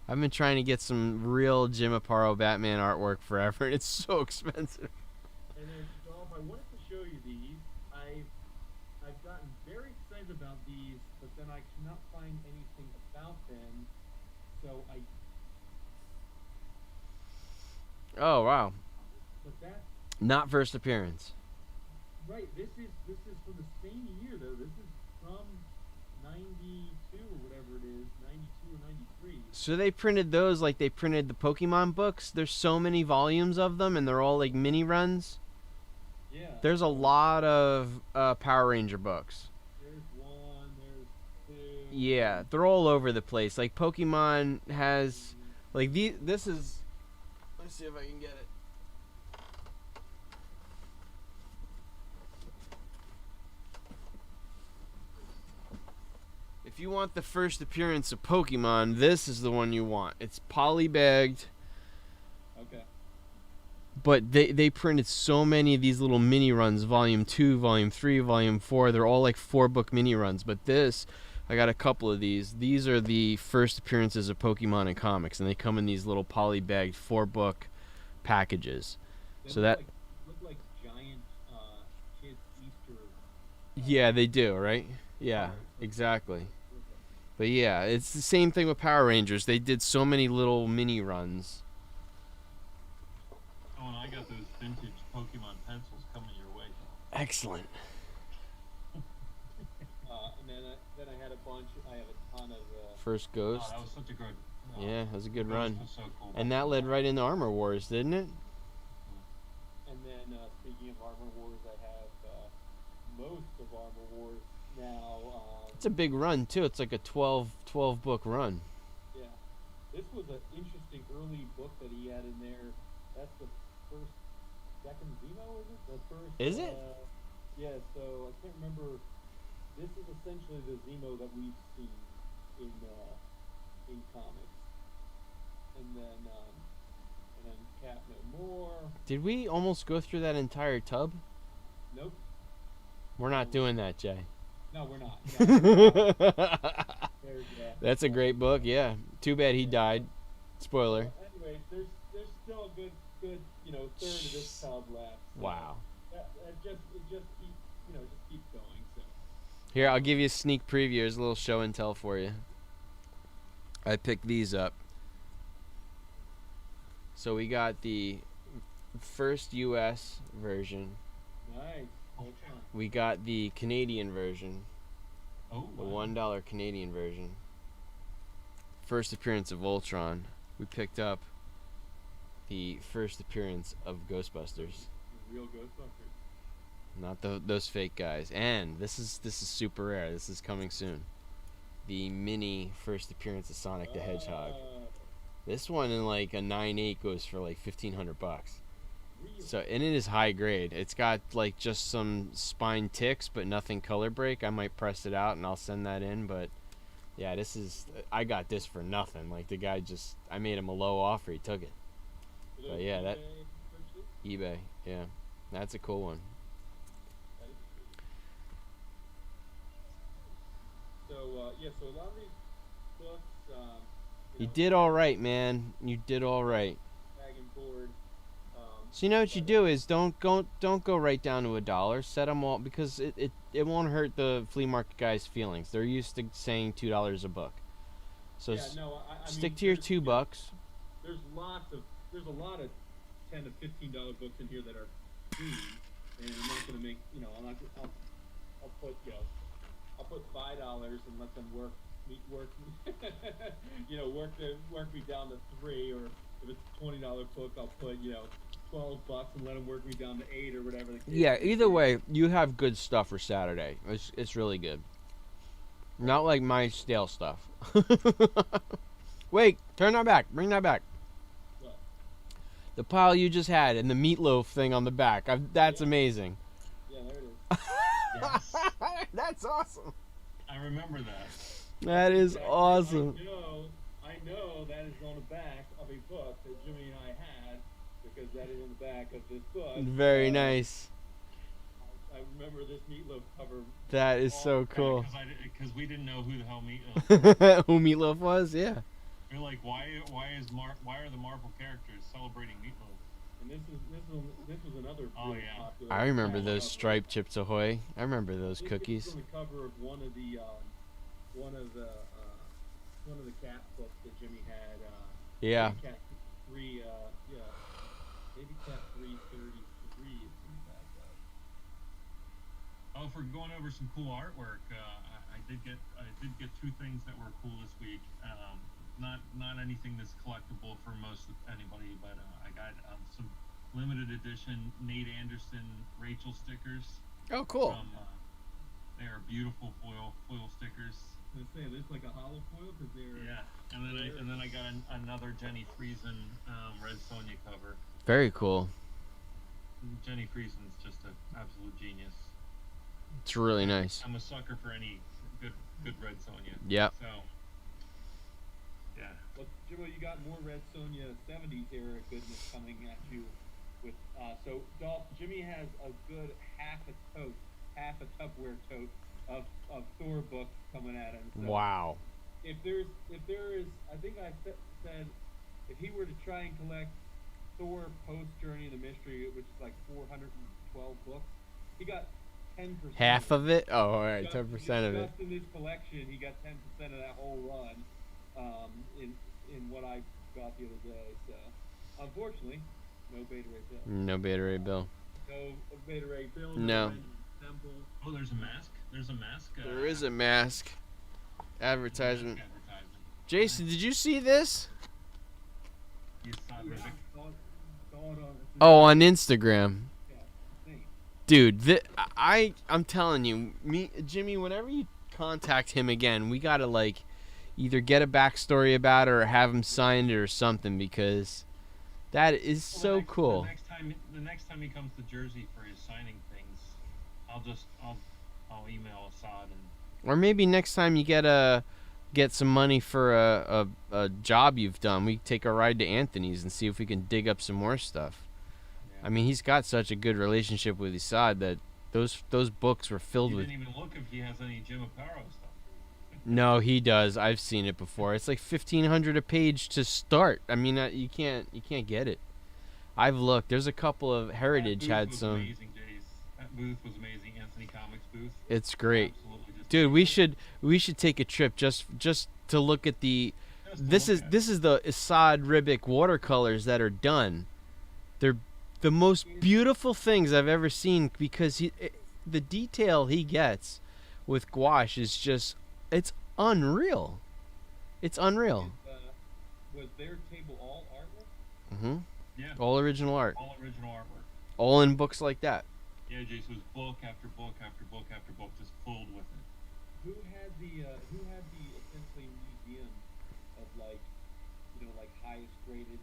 I've been trying to get some real Jim Aparo Batman artwork forever, and it's so expensive. And then, Dolph, I wanted to show you these. I've gotten very excited about these, but then I cannot find anything about them. So Oh wow! but that's Not first appearance. right. This is from the same year though. This is from '92 or whatever it is, '92 or '93. So they printed those like they printed the Pokemon books. There's so many volumes of them, and they're all like mini runs. Yeah. There's a lot of Power Ranger books. There's one. There's two. Yeah, they're all over the place. Like Pokemon has, like this is. Let's see if I can get it. If you want the first appearance of Pokemon, this is the one you want. It's polybagged, Okay. but they printed so many of these little mini runs, volume 2, volume 3, volume 4. They're all like 4-book mini runs, but this, I got a couple of these. These are the first appearances of Pokemon in comics, and they come in these little polybagged 4-book packages. They So look that- look like giant kids Easter. Yeah, they do, right? Yeah, exactly. But yeah, it's the same thing with Power Rangers. They did so many little mini runs. Oh, and I got those vintage Pokemon pencils coming your way. Excellent. And then I had a bunch. I have a ton of. First Oh, Ghost. that was such a good. Yeah, that was a good Ghost run. was so cool. And that led right into Armor Wars, didn't it? And then speaking of Armor Wars, I have most of Armor Wars now. It's a big run, too. It's like a 12 book run. Yeah, this was an interesting early book that he had in there. That's the second Zemo, is it? The first. Is it? Yeah. So I can't remember. This is essentially the Zemo that we've seen in comics, and then Cap No More. Did we almost go through that entire tub? Nope. We're not doing that, Jay. No, we're not. No. There's, That's a great book, yeah. Too bad he died. Spoiler. Anyways, there's still a good third of this tub left. So Wow. It just keeps going. So. Here, I'll give you a sneak preview. Here's a little show and tell for you. I picked these up. So we got the first U.S. version. Nice. Okay. We got the Canadian version. Oh, The wow. $1 Canadian version. First appearance of Ultron. We picked up the first appearance of Ghostbusters. Real Ghostbusters. Not those fake guys. And this is super rare. This is coming soon. The mini first appearance of Sonic the Hedgehog. This one in like a 9.8 goes for like $1,500. Really? So, and it is high grade. It's got like just some spine ticks, but nothing color break. I might press it out and I'll send that in. But yeah, I got this for nothing. Like the guy I made him a low offer. He took it. Are But those yeah, that eBay purchases? eBay. Yeah, that's a cool one. That is cool. So yeah, so a lot of these books, You did all right, man. You did all right. bag and board. So you know what you do is don't go right down to $1. Set them all because it won't hurt the flea market guys' feelings. They're used to saying $2 a book. So Yeah, no, I stick mean, to your there's, $2. There's a lot of $10 to $15 books in here that are free, and I'm not gonna make, I'll put, I'll put $5 and let them work, work me down to 3, or if it's a $20 book, I'll put, $12 and let them work me down to 8 or whatever. The case Yeah, may either be. way, you have good stuff for Saturday. It's really good. Not like my stale stuff. Wait, turn that back. Bring that back. What? The pile you just had and the meatloaf thing on the back. That's Yeah. amazing. Yeah, there it is. Yes. That's awesome. I remember that. That is Exactly. awesome. I know that is on the back of a book that Jimmy and I had, because that is on the back of this book. Very nice. I remember this meatloaf cover. That is so cool. Because we didn't know who the hell Meatloaf. Who Meatloaf was? Yeah. We're like, why are the Marvel characters celebrating Meatloaf? And this was another Oh, really yeah. popular. I remember those cover. striped Chips Ahoy. I remember those This cookies. was on the cover of one of the cat books that Jimmy had. Yeah. Maybe Cat 3. Maybe Cat 333. Something like that. Oh, if we're going over some cool artwork, I did get 2 things that were cool this week. Not anything that's collectible for most anybody, but I got some limited edition Nate Anderson Rachel stickers. Oh, cool. From, they are beautiful foil stickers. I was saying, this like a hollow foil because they're. Yeah, and then I got another Jenny Friesen Red Sonja cover. Very cool. Jenny Friesen's just an absolute genius. It's really nice. I'm a sucker for any good Red Sonja. Yep. So, yeah. Well, Jimbo, you got more Red Sonja 70s era goodness coming at you. With so Dolph, Jimmy has a good half a Tupperware tote of Thor books coming at him. So Wow. If there is, I think I said, if he were to try and collect Thor post Journey of the Mystery, which is like 412 books, he got 10%. Half of it? Oh, all right, 10% of it. Just in his collection, he got 10% of that whole run. In what I got the other day. So, unfortunately, no Beta Ray Bill. No Beta Ray Bill. No Beta Ray Bill. No. Temple. Oh, there's a mask. There's a mask. There is a mask advertisement. Mask advertisement. Jason, did you see this? He's not Yeah, really- saw it on. Oh, on Instagram. Yeah, thanks. Dude, I'm telling you, Jimmy, whenever you contact him again, we gotta like either get a backstory about it or have him sign it or something, because that is so cool. The next time he comes to Jersey for his signing things, I'll email Assad and. Or maybe next time you get some money for a job you've done, we take a ride to Anthony's and see if we can dig up some more stuff. Yeah. I mean, he's got such a good relationship with Assad that those books were filled You with. didn't even look if he has any Jim Aparo stuff. No, he does. I've seen it before. It's like $1,500 a page to start. I mean, you can't get it. I've looked. There's a couple of Heritage That booth had was some. Amazing, Jace. That booth was amazing. Anthony Comics booth. It's great, Absolutely just dude. We should take a trip just to look at the. just to This look is at this is the Assad Ribic watercolors that are done. They're the most beautiful things I've ever seen, because the detail he gets with gouache is just, it's unreal. It's unreal. Was their table all artwork? Mhm. Yeah. All original art. All original artwork. All in books like that. Yeah, Jace, was book after book after book after book, just filled with it. Who had the essentially museum of like highest graded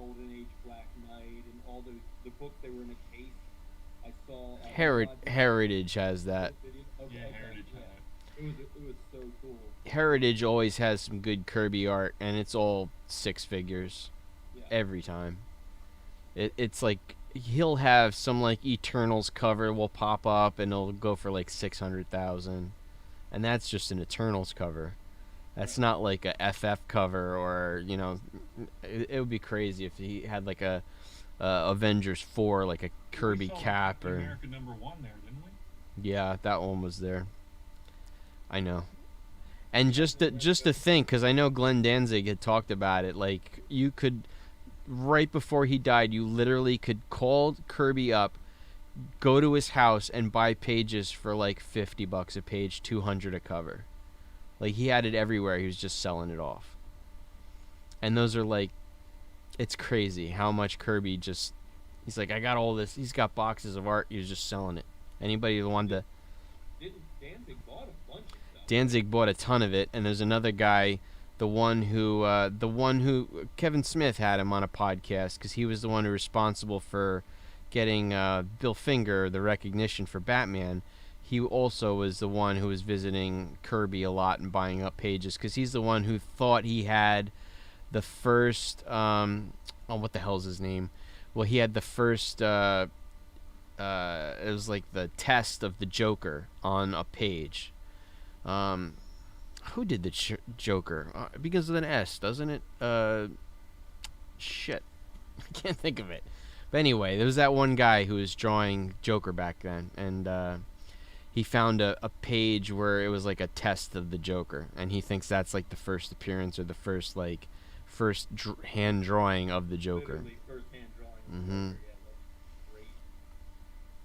Golden Age Black Knight and all those the books they were in a case. I saw Heritage has that. video. Okay, Yeah, okay, Heritage yeah. had It was so cool. Heritage always has some good Kirby art, and it's all six figures Yeah. every time. It's like he'll have some like Eternals cover will pop up, and it'll go for like 600,000, and that's just an Eternals cover. That's Right. not like a FF cover, or it would be crazy if he had like a Avengers 4, like a Kirby we saw cap Captain or America #1 there, didn't we? yeah, that one was there. I know. And just to think, because I know Glenn Danzig had talked about it, like you could, right before he died, you literally could call Kirby up, go to his house, and buy pages for like $50 a page, 200 a cover. Like he had it everywhere. He was just selling it off. And those are like, it's crazy how much Kirby just. He's like, I got all this. He's got boxes of art. He was just selling it. Anybody who wanted to. Danzig bought a bunch of stuff. Danzig bought a ton of it, and there's another guy, the one who Kevin Smith had him on a podcast because he was the one who was responsible for getting Bill Finger the recognition for Batman. He also was the one who was visiting Kirby a lot and buying up pages because he's the one who thought he had the first what the hell's his name? Well, he had the first it was like the test of the Joker on a page. Who did the Joker? It begins with an S, doesn't it? Shit. I can't think of it. But anyway, there was that one guy who was drawing Joker back then, and he found a page where it was like a test of the Joker, and he thinks that's like the first appearance or the first hand drawing of the Joker. Literally first hand drawing of the Mm-hmm. Joker, yeah, that's great.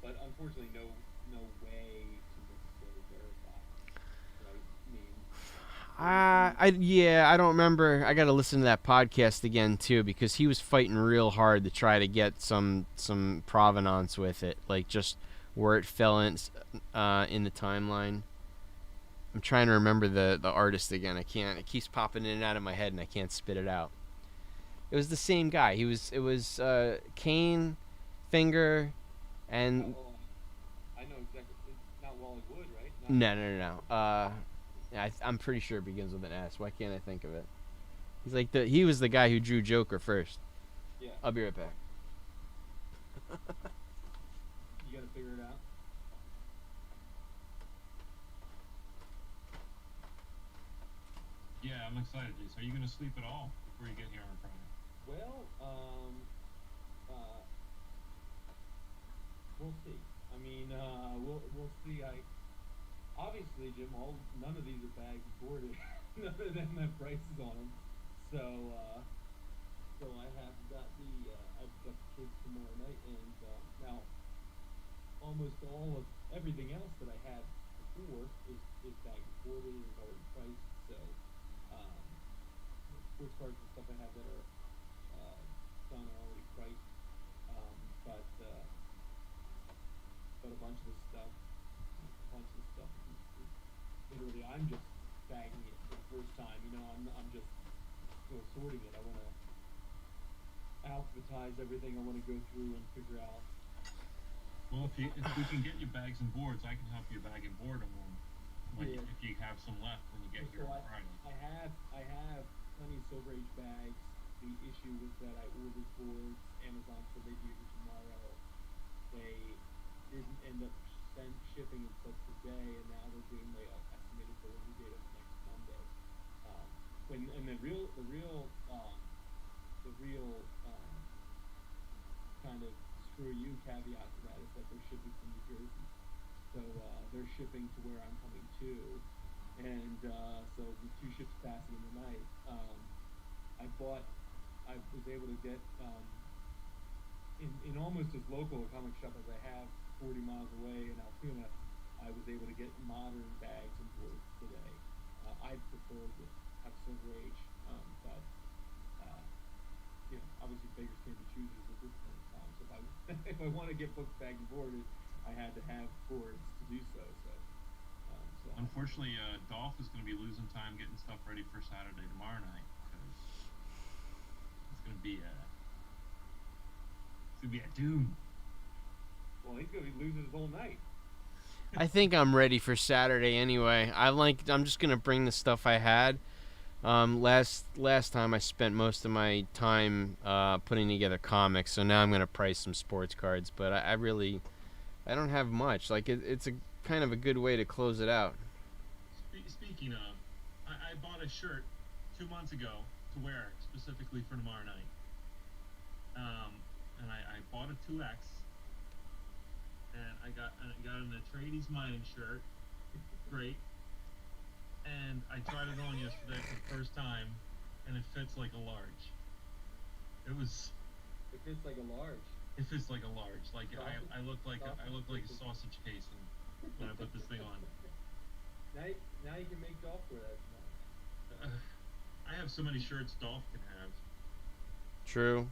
But unfortunately, no way to necessarily verify. Right? I mean, I don't remember. I got to listen to that podcast again too because he was fighting real hard to try to get some provenance with it, like just where it fell in the timeline. I'm trying to remember the artist again. I can't. It keeps popping in and out of my head, and I can't spit it out. It was the same guy. It was Kane, Finger, and I know exactly. It's not Wally Wood, right? no. I'm pretty sure it begins with an S. Why can't I think of it? He was the guy who drew Joker first. Yeah. I'll be right back. You gotta figure it out. Yeah, I'm excited, Jason. Are you gonna sleep at all before you get here on Friday? Well, we'll see. I mean, we'll see. Obviously, Jim, none of these are bags and boarded. None of them have prices on them. So I have got I've got the kids tomorrow night, and now almost all of everything else that I had before is bag and boarded and is already priced. So sports cards and stuff I have that are done are already priced. But a bunch of this stuff is literally I'm just bagging it for the first time. I'm just sorting it. I want to alphabetize everything. I want to go through and figure out. Well, if we can get you bags and boards, I can help you bag and board them Yeah. if you have some left when you get here on Friday. I have plenty of Silver Age bags. The issue was that I ordered boards. Amazon said they'd be here tomorrow. They didn't end up shipping until today, and now they're doing the estimated delivery date of next Monday. And the real kind of screw you caveat to that is that they're shipping from New Jersey, so they're shipping to where I'm coming to, and so the two ships passing in the night. I was able to get in almost as local a comic shop as I have 40 miles away in Altoona. I was able to get modern bags and boards today. I prefer to have Silver Age, but obviously beggars can't be choosers at this point in time. So if I want to get books bagged and boarded, I had to have boards to do so. So unfortunately, Dolph is going to be losing time getting stuff ready for Saturday tomorrow night because it's going to be gonna be a doom. Well, he's gonna be losing his whole night. I think I'm ready for Saturday anyway. I'm just gonna bring the stuff I had. Last time I spent most of my time putting together comics, so now I'm gonna price some sports cards. But I don't have much. Like it's a kind of a good way to close it out. Speaking of, I bought a shirt 2 months ago to wear specifically for tomorrow night. And I bought a 2X. And I got an Atreides mining shirt. Great. And I tried it on yesterday for the first time, and it fits like a large. It fits like a large. It fits like a large. Like I look like a sausage casing when I put this thing on. Now you can make Dolph wear that. I have so many shirts Dolph can have. True.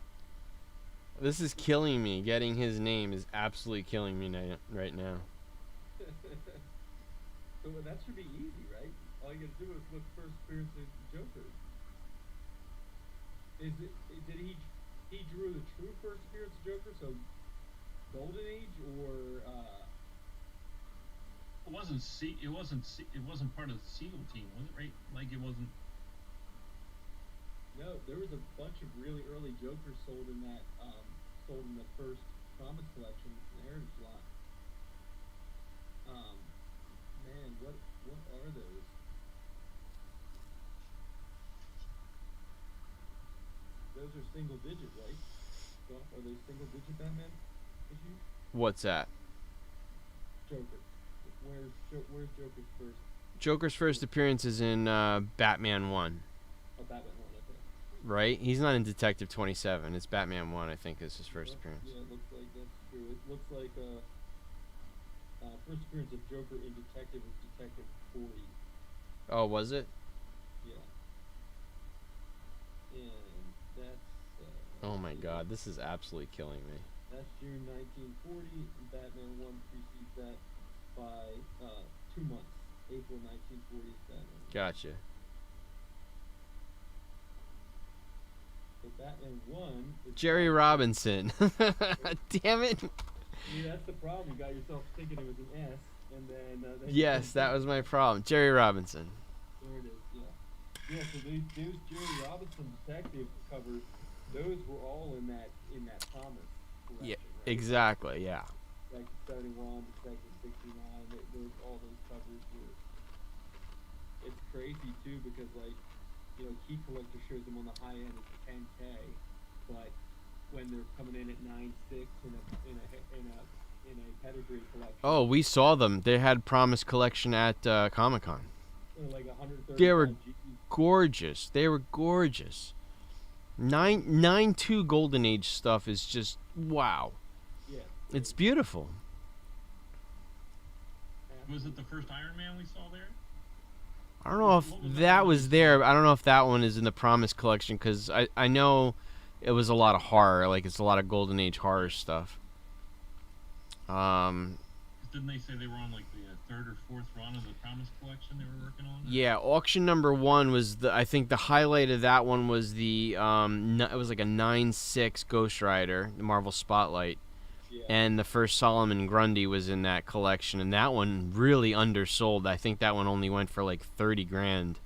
This is killing me. Getting his name is absolutely killing me right now. So that should be easy, right? All you gotta do is look first appearance of Joker. Did he drew the true first appearance of Joker? So Golden Age or It wasn't part of the SEAL team, was it? Right? Like it wasn't. No, there was a bunch of really early Jokers sold in the first Promise collection in the Heritage lot. Man, what are those? Those are single digit, right? Are those single digit Batman issues? What's that? Joker. Where's Joker's first? Joker's first appearance is in Batman 1. Oh, Batman 1, okay. Right? He's not in Detective 27. It's Batman 1, I think, is his first appearance. Yeah, it looks like that's true. It looks like first appearance of Joker in Detective was Detective 40. Oh, was it? Yeah. And that's... Oh my god, this is absolutely killing me. That's June 1940, and Batman 1 precedes that by 2 months. April 1940 is Batman. Gotcha. So Batman 1 is Jerry Robinson. Damn it. See, that's the problem. You got yourself thinking it was an S, and then... Yes, that was my problem. Jerry Robinson. There it is, yeah. Yeah, so those Jerry Robinson detective covers, those were all in that Thomas collection, Yeah, right? exactly, yeah. Detective 71, Detective 69, all those covers were... It's crazy, too, because, like, you know, Key Collector shows them on the high end as 10K, but when they're coming in at 9.6 in a pedigree collection... Oh, we saw them. They had Promise Collection at Comic-Con. Like 130. They were gorgeous. They were gorgeous. 9.2 Golden Age stuff is just wow. Yeah. It's beautiful. Was it the first Iron Man we saw there? I don't know if that was there. I don't know if that one is in the Promise Collection because I know it was a lot of horror. Like it's a lot of Golden Age horror stuff. Didn't they say they were on like the third or fourth run of the Promise Collection they were working on? Yeah, auction number 1 was I think the highlight of that one was it was like a 9.6 Ghost Rider, the Marvel Spotlight. Yeah. And the first Solomon Grundy was in that collection, and that one really undersold. I think that one only went for like 30 grand.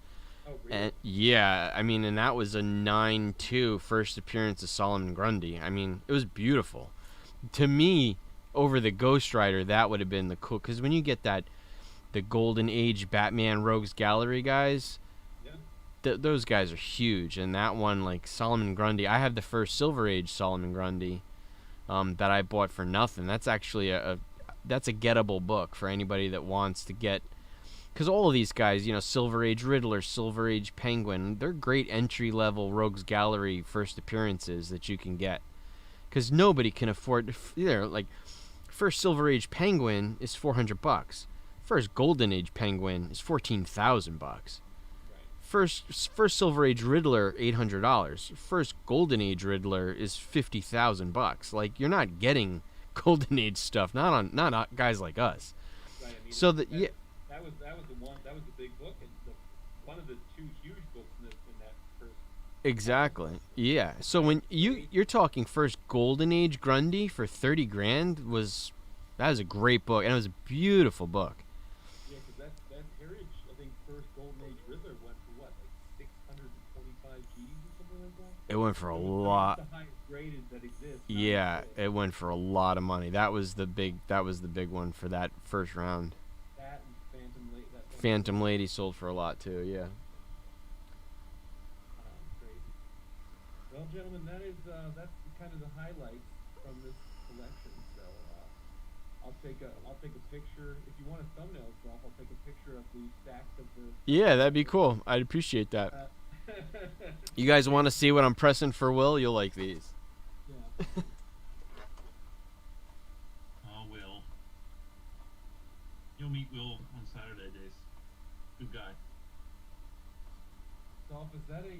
Oh, really? And yeah, I mean, and that was a 9.2 first appearance of Solomon Grundy. I mean, it was beautiful. To me, over the Ghost Rider, that would have been the cool, because when you get the Golden Age Batman Rogues Gallery guys, Yeah. Those guys are huge. And that one, like Solomon Grundy, I have the first Silver Age Solomon Grundy. That I bought for nothing. That's actually that's a gettable book for anybody that wants to get, because all of these guys, you know, Silver Age Riddler, Silver Age Penguin, they're great entry level Rogues Gallery first appearances that you can get, because nobody can afford. Like first Silver Age Penguin is $400. First Golden Age Penguin is $14,000. First Silver Age Riddler, $800. First Golden Age Riddler is $50,000. Like you're not getting Golden Age stuff, not on guys like us. Right. I mean, So that was the one. That was the big book, and one of the two huge books in that first. Exactly. Yeah. So when you're talking first Golden Age Grundy for 30 grand that was a great book, and it was a beautiful book. Yeah, because that Heritage, I think, first Golden Age Riddler went for what, like 625 G's or something like that. It went for a It was lot. the highest graded that exists. Yeah, it went for a lot of money. That was the big one for that first round. That and Phantom Lady sold for a lot too. Yeah. Crazy. Well, gentlemen, that's kind of the highlights from this collection. So I'll take a picture. If you want a thumbnail stuff, I'll take a picture of the stacks of the. Yeah, that'd be cool. I'd appreciate that. You guys want to see what I'm pressing for Will? You'll like these. Yeah. Oh, Will. You'll meet Will on Saturday, Days. Good guy. Dolph, is that a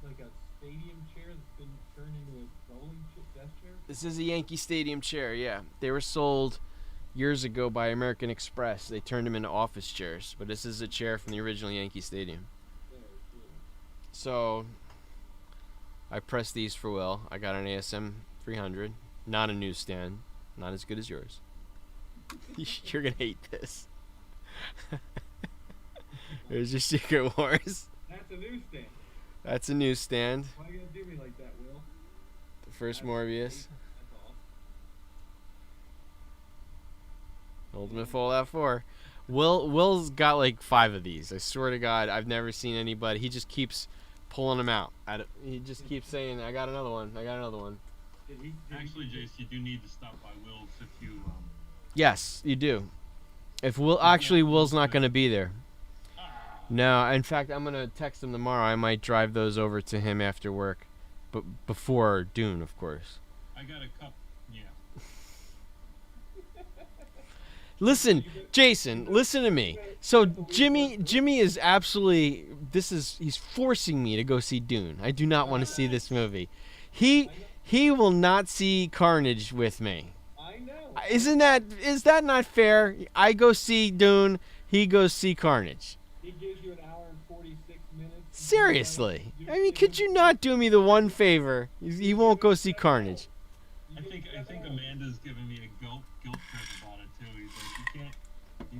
like a stadium chair that's been turned into a bowling desk chair? This is a Yankee Stadium chair. Yeah, they were sold years ago by American Express. They turned them into office chairs, but this is a chair from the original Yankee Stadium. Very cool. So I pressed these for Will. I got an ASM 300, not a newsstand, not as good as yours. You're gonna hate this. There's your Secret Wars. That's a newsstand. That's a newsstand. Why you gonna do me like that, Will? The first That's Morbius. That's all. Ultimate Fallout 4. Will's got like 5 of these. I swear to God, I've never seen anybody. He just keeps pulling them out. He just keeps saying, "I got another one. I got another one." Actually, Jace, you do need to stop by Will's if you. Yes, you do. If Will's not going to be there. No, in fact, I'm going to text him tomorrow. I might drive those over to him after work, but before Dune, of course. I got a cup. Yeah. Listen, Jason, listen to me. So Jimmy is absolutely he's forcing me to go see Dune. I do not want to see this movie. He will not see Carnage with me. I know. Is that not fair? I go see Dune, he goes see Carnage. He gives you an hour and 46 minutes. Seriously. I mean, could you not do me the one favor? He won't go see Carnage. I think Amanda's giving me a guilt trip about it too. He's like, you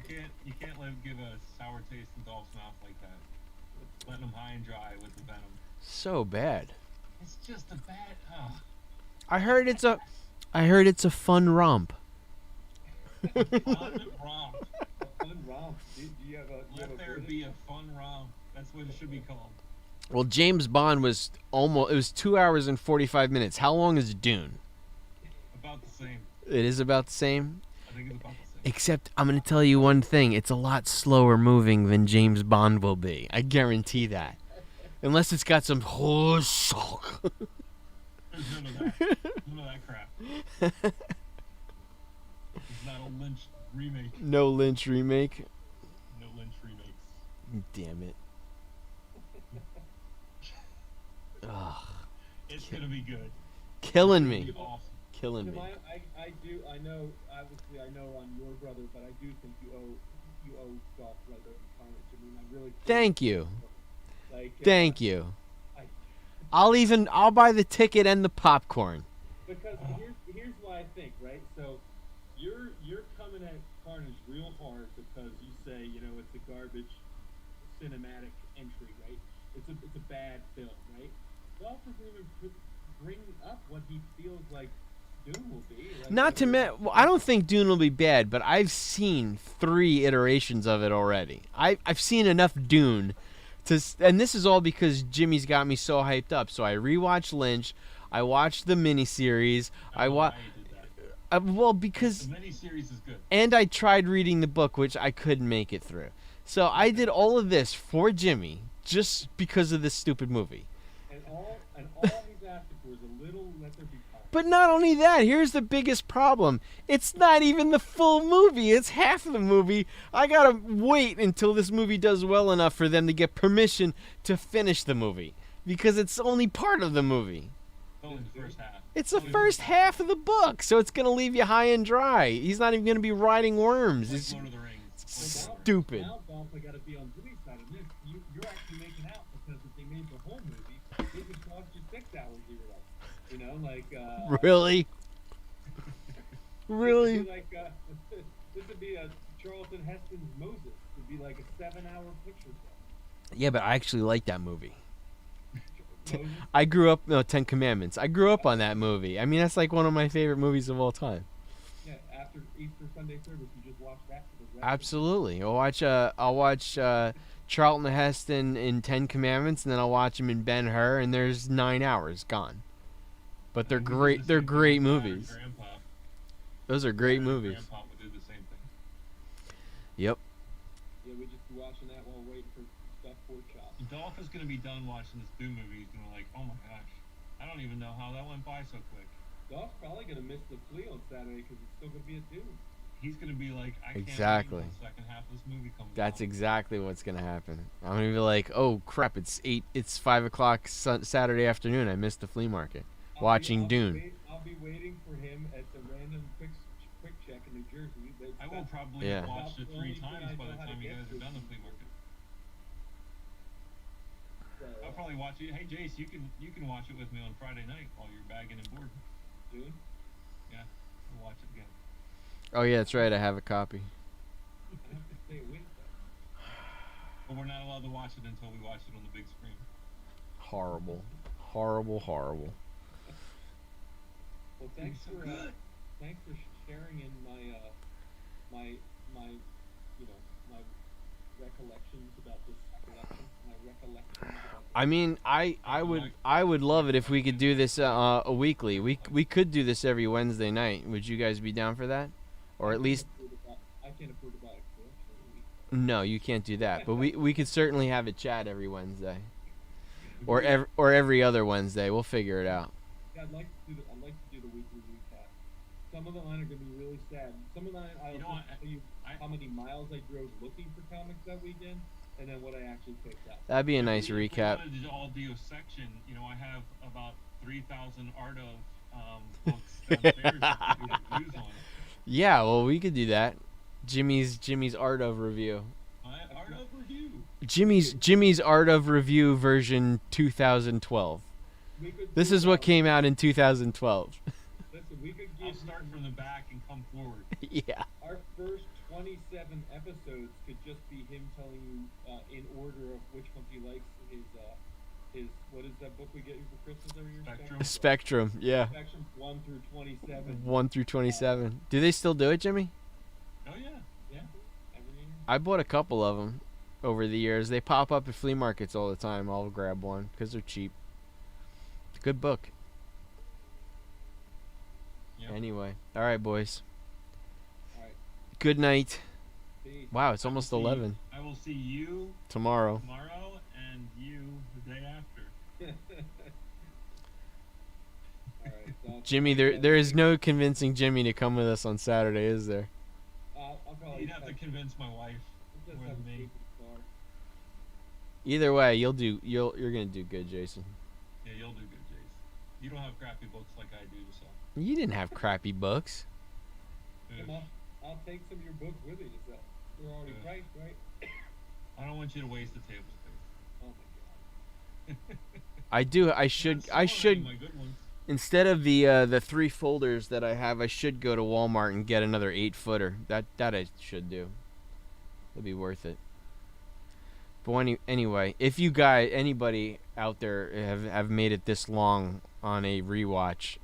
can't give a sour taste in Dolph's mouth like that. Letting him high and dry with the venom. So bad. It's just a bad. I heard it's a fun romp. Fun romp. Fun romp. Do you have a? Let there be a fun romp. That's what it should be called. Well, James Bond was it was 2 hours and 45 minutes. How long is Dune? About the same. It is about the same? I think it's about the same. Except, I'm going to tell you one thing. It's a lot slower moving than James Bond will be. I guarantee that. Unless it's got some... There's none of that. None of that crap. It's not a Lynch remake. No Lynch remake? No Lynch remakes. Damn it. Ugh. It's going to be good. Killing It's me. gonna be awesome. Killing me. I know, obviously I know I'm your brother, but I do think you owe Dolph Lundgren Carnage. I mean, I really. Thank you. Like, Thank you. I, I'll buy the ticket and the popcorn. because here's why I think, right? So you're coming at Carnage real hard because you say, it's a garbage cinematic entry, right? It's a bad film, right? Dolph doesn't even bring up what he feels like Dune will be. Like, Not to well, I don't think Dune will be bad, but I've seen 3 iterations of it already. I've seen enough Dune and this is all because Jimmy's got me so hyped up. So I rewatched Lynch, I watched the miniseries, because The miniseries is good. and I tried reading the book, which I couldn't make it through. So I did all of this for Jimmy just because of this stupid movie. And all he's asking for is a little let there be power. But not only that, here's the biggest problem. It's not even the full movie. It's half the movie. I gotta wait until this movie does well enough for them to get permission to finish the movie. Because it's only part of the movie. Only the first half. It's the first half of the book, so it's gonna leave you high and dry. He's not even gonna be riding worms. Like It's Lord of the Rings. stupid. Now, Dolph, I gotta be on Jimmy's side of this. You're actually making out because if they made the whole movie You know, like Really? This would Really? be like this would be a Charlton Heston's Moses. It'd be like a 7-hour picture show. Yeah, but I actually like that movie. Moses. I grew up. No, Ten Commandments. I grew up on that movie. I mean, that's like one of my favorite movies of all time. Yeah, after Easter Sunday service, you just watch that for the rest. Absolutely. I'll watch Charlton Heston in Ten Commandments, and then I'll watch him in Ben-Hur, and there's 9 hours gone. But they're We did great. the They're same thing great with our movies. Grandpa. Those are great Our movies. Grandpa would do the same thing. Yep. Yeah, we just be watching that while waiting for stuffed pork chops. Dolph is gonna be done watching this Doom movie. He's gonna be like, oh my gosh, I don't even know how that went by so quick. Dolph's probably gonna miss the flea on Saturday because it's still gonna be a Doom. He's gonna be like, I can't Exactly. wait until the second half of this movie comes That's out. exactly what's gonna happen. I'm gonna be like, oh crap! It's 5 o'clock Saturday afternoon. I missed the flea market. Watching Dune. I'll be waiting for him at the random quick check in New Jersey. I will probably Yeah. have watched it 3 times by the time you guys are done the flea market. I'll probably watch it. Hey Jace, you can watch it with me on Friday night while you're bagging and boarding. Dune. Yeah, we'll watch it again. Oh yeah, that's right. I have a copy. I have to stay awake though. But we're not allowed to watch it until we watch it on the big screen. Horrible, horrible, horrible. Well, thanks so for good. sharing in my my you know my recollections about this collection. My recollections about. I mean, I would love it if we could do this a weekly. We could do this every Wednesday night. Would you guys be down for that? Or at least I can't afford to buy a collection every week. no, you can't do that. But we could certainly have a chat every Wednesday, or every other Wednesday. We'll figure it out. Yeah, I'd like to do the weekly recap. Some of the line are gonna be really sad. Some of the line I'll tell you how many miles I drove looking for comics that weekend, and then what I actually picked up. That'd be a nice If we recap. wanted to all do a section, I have about 3,000 art of books downstairs that we could use on. Yeah, well, we could do that. Jimmy's Art of Review. My art of review. Jimmy's Art of Review version 2012. We could This do, is what came out in 2012. Listen, we could I'll give start from the back and come forward. Yeah. our first 27 episodes could just be him telling you in order of which ones he likes his what is that book we get you for Christmas every year? Spectrum. Spectrum, yeah. Spectrum 1 through 27. 1 through 27. Do they still do it, Jimmy? Oh yeah. Yeah, every year. I bought a couple of them over the years. They pop up at flea markets all the time. I'll grab one because they're cheap. Good book. Yep. Anyway, all right, boys. All right. Good night. Peace. Wow, it's almost 11 I will see you tomorrow. tomorrow and you the day after. All right. So Jimmy, there is no convincing Jimmy to come with us on Saturday, is there? I'll probably You'd have to convince my wife. just more have than a me. sleep in the car. Either way, you're gonna do good, Jason. Yeah, you'll do good, Jace. You don't have crappy books like I do, so. You didn't have crappy books. Come on, I'll take some of your books with me. So they're already Yeah. priced, right? I don't want you to waste the table space. Oh my god. I do. I should. My good ones. Instead of the 3 folders that I have, I should go to Walmart and get another 8-footer. That I should do. It'd be worth it. But anyway, if you guys, anybody out there have made it this long on a rewatch,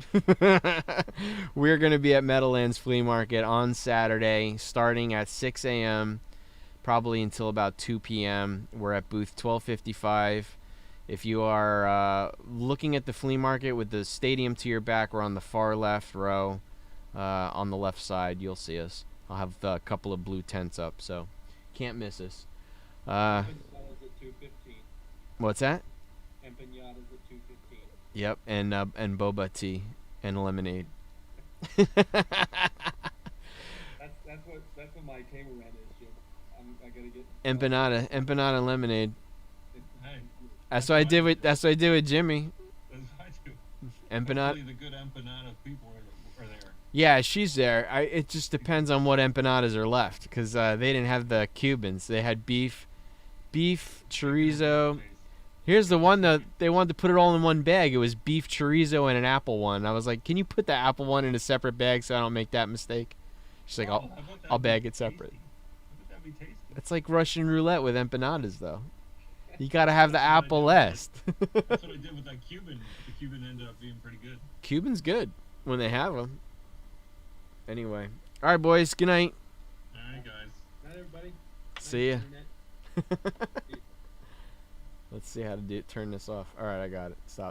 we're gonna be at Meadowlands Flea Market on Saturday, starting at 6 a.m. probably until about 2 p.m. We're at booth 1255. If you are looking at the flea market with the stadium to your back, we're on the far left row. On the left side, you'll see us. I'll have a couple of blue tents up, so can't miss us. Empanadas at 2:15. What's that? Empanadas at 2:15. Yep, and boba tea and lemonade. That's what my table rent is, Jim. I gotta get Empanada lemonade. Hey, That's what I did with Jimmy. that's what I do. Empanada. Hopefully the good empanada people are there. Yeah, she's there. It just depends on what empanadas are left, because they didn't have the Cubans. They had beef, chorizo, Here's the one that they wanted to put it all in one bag. It was beef chorizo and an apple one. I was like, can you put the apple one in a separate bag so I don't make that mistake? She's like, Oh, I bet that'd I'll be bag it separate. tasty. I bet that'd be tasty. It's like Russian roulette with empanadas, though. You gotta have the That's what I apple did. last. That's what I did with that Cuban. The Cuban ended up being pretty good. Cuban's good when they have them. Anyway, all right, boys. Good night. All right, guys. Not everybody. See ya. Internet. Let's see how to turn this off. All right, I got it. Stop.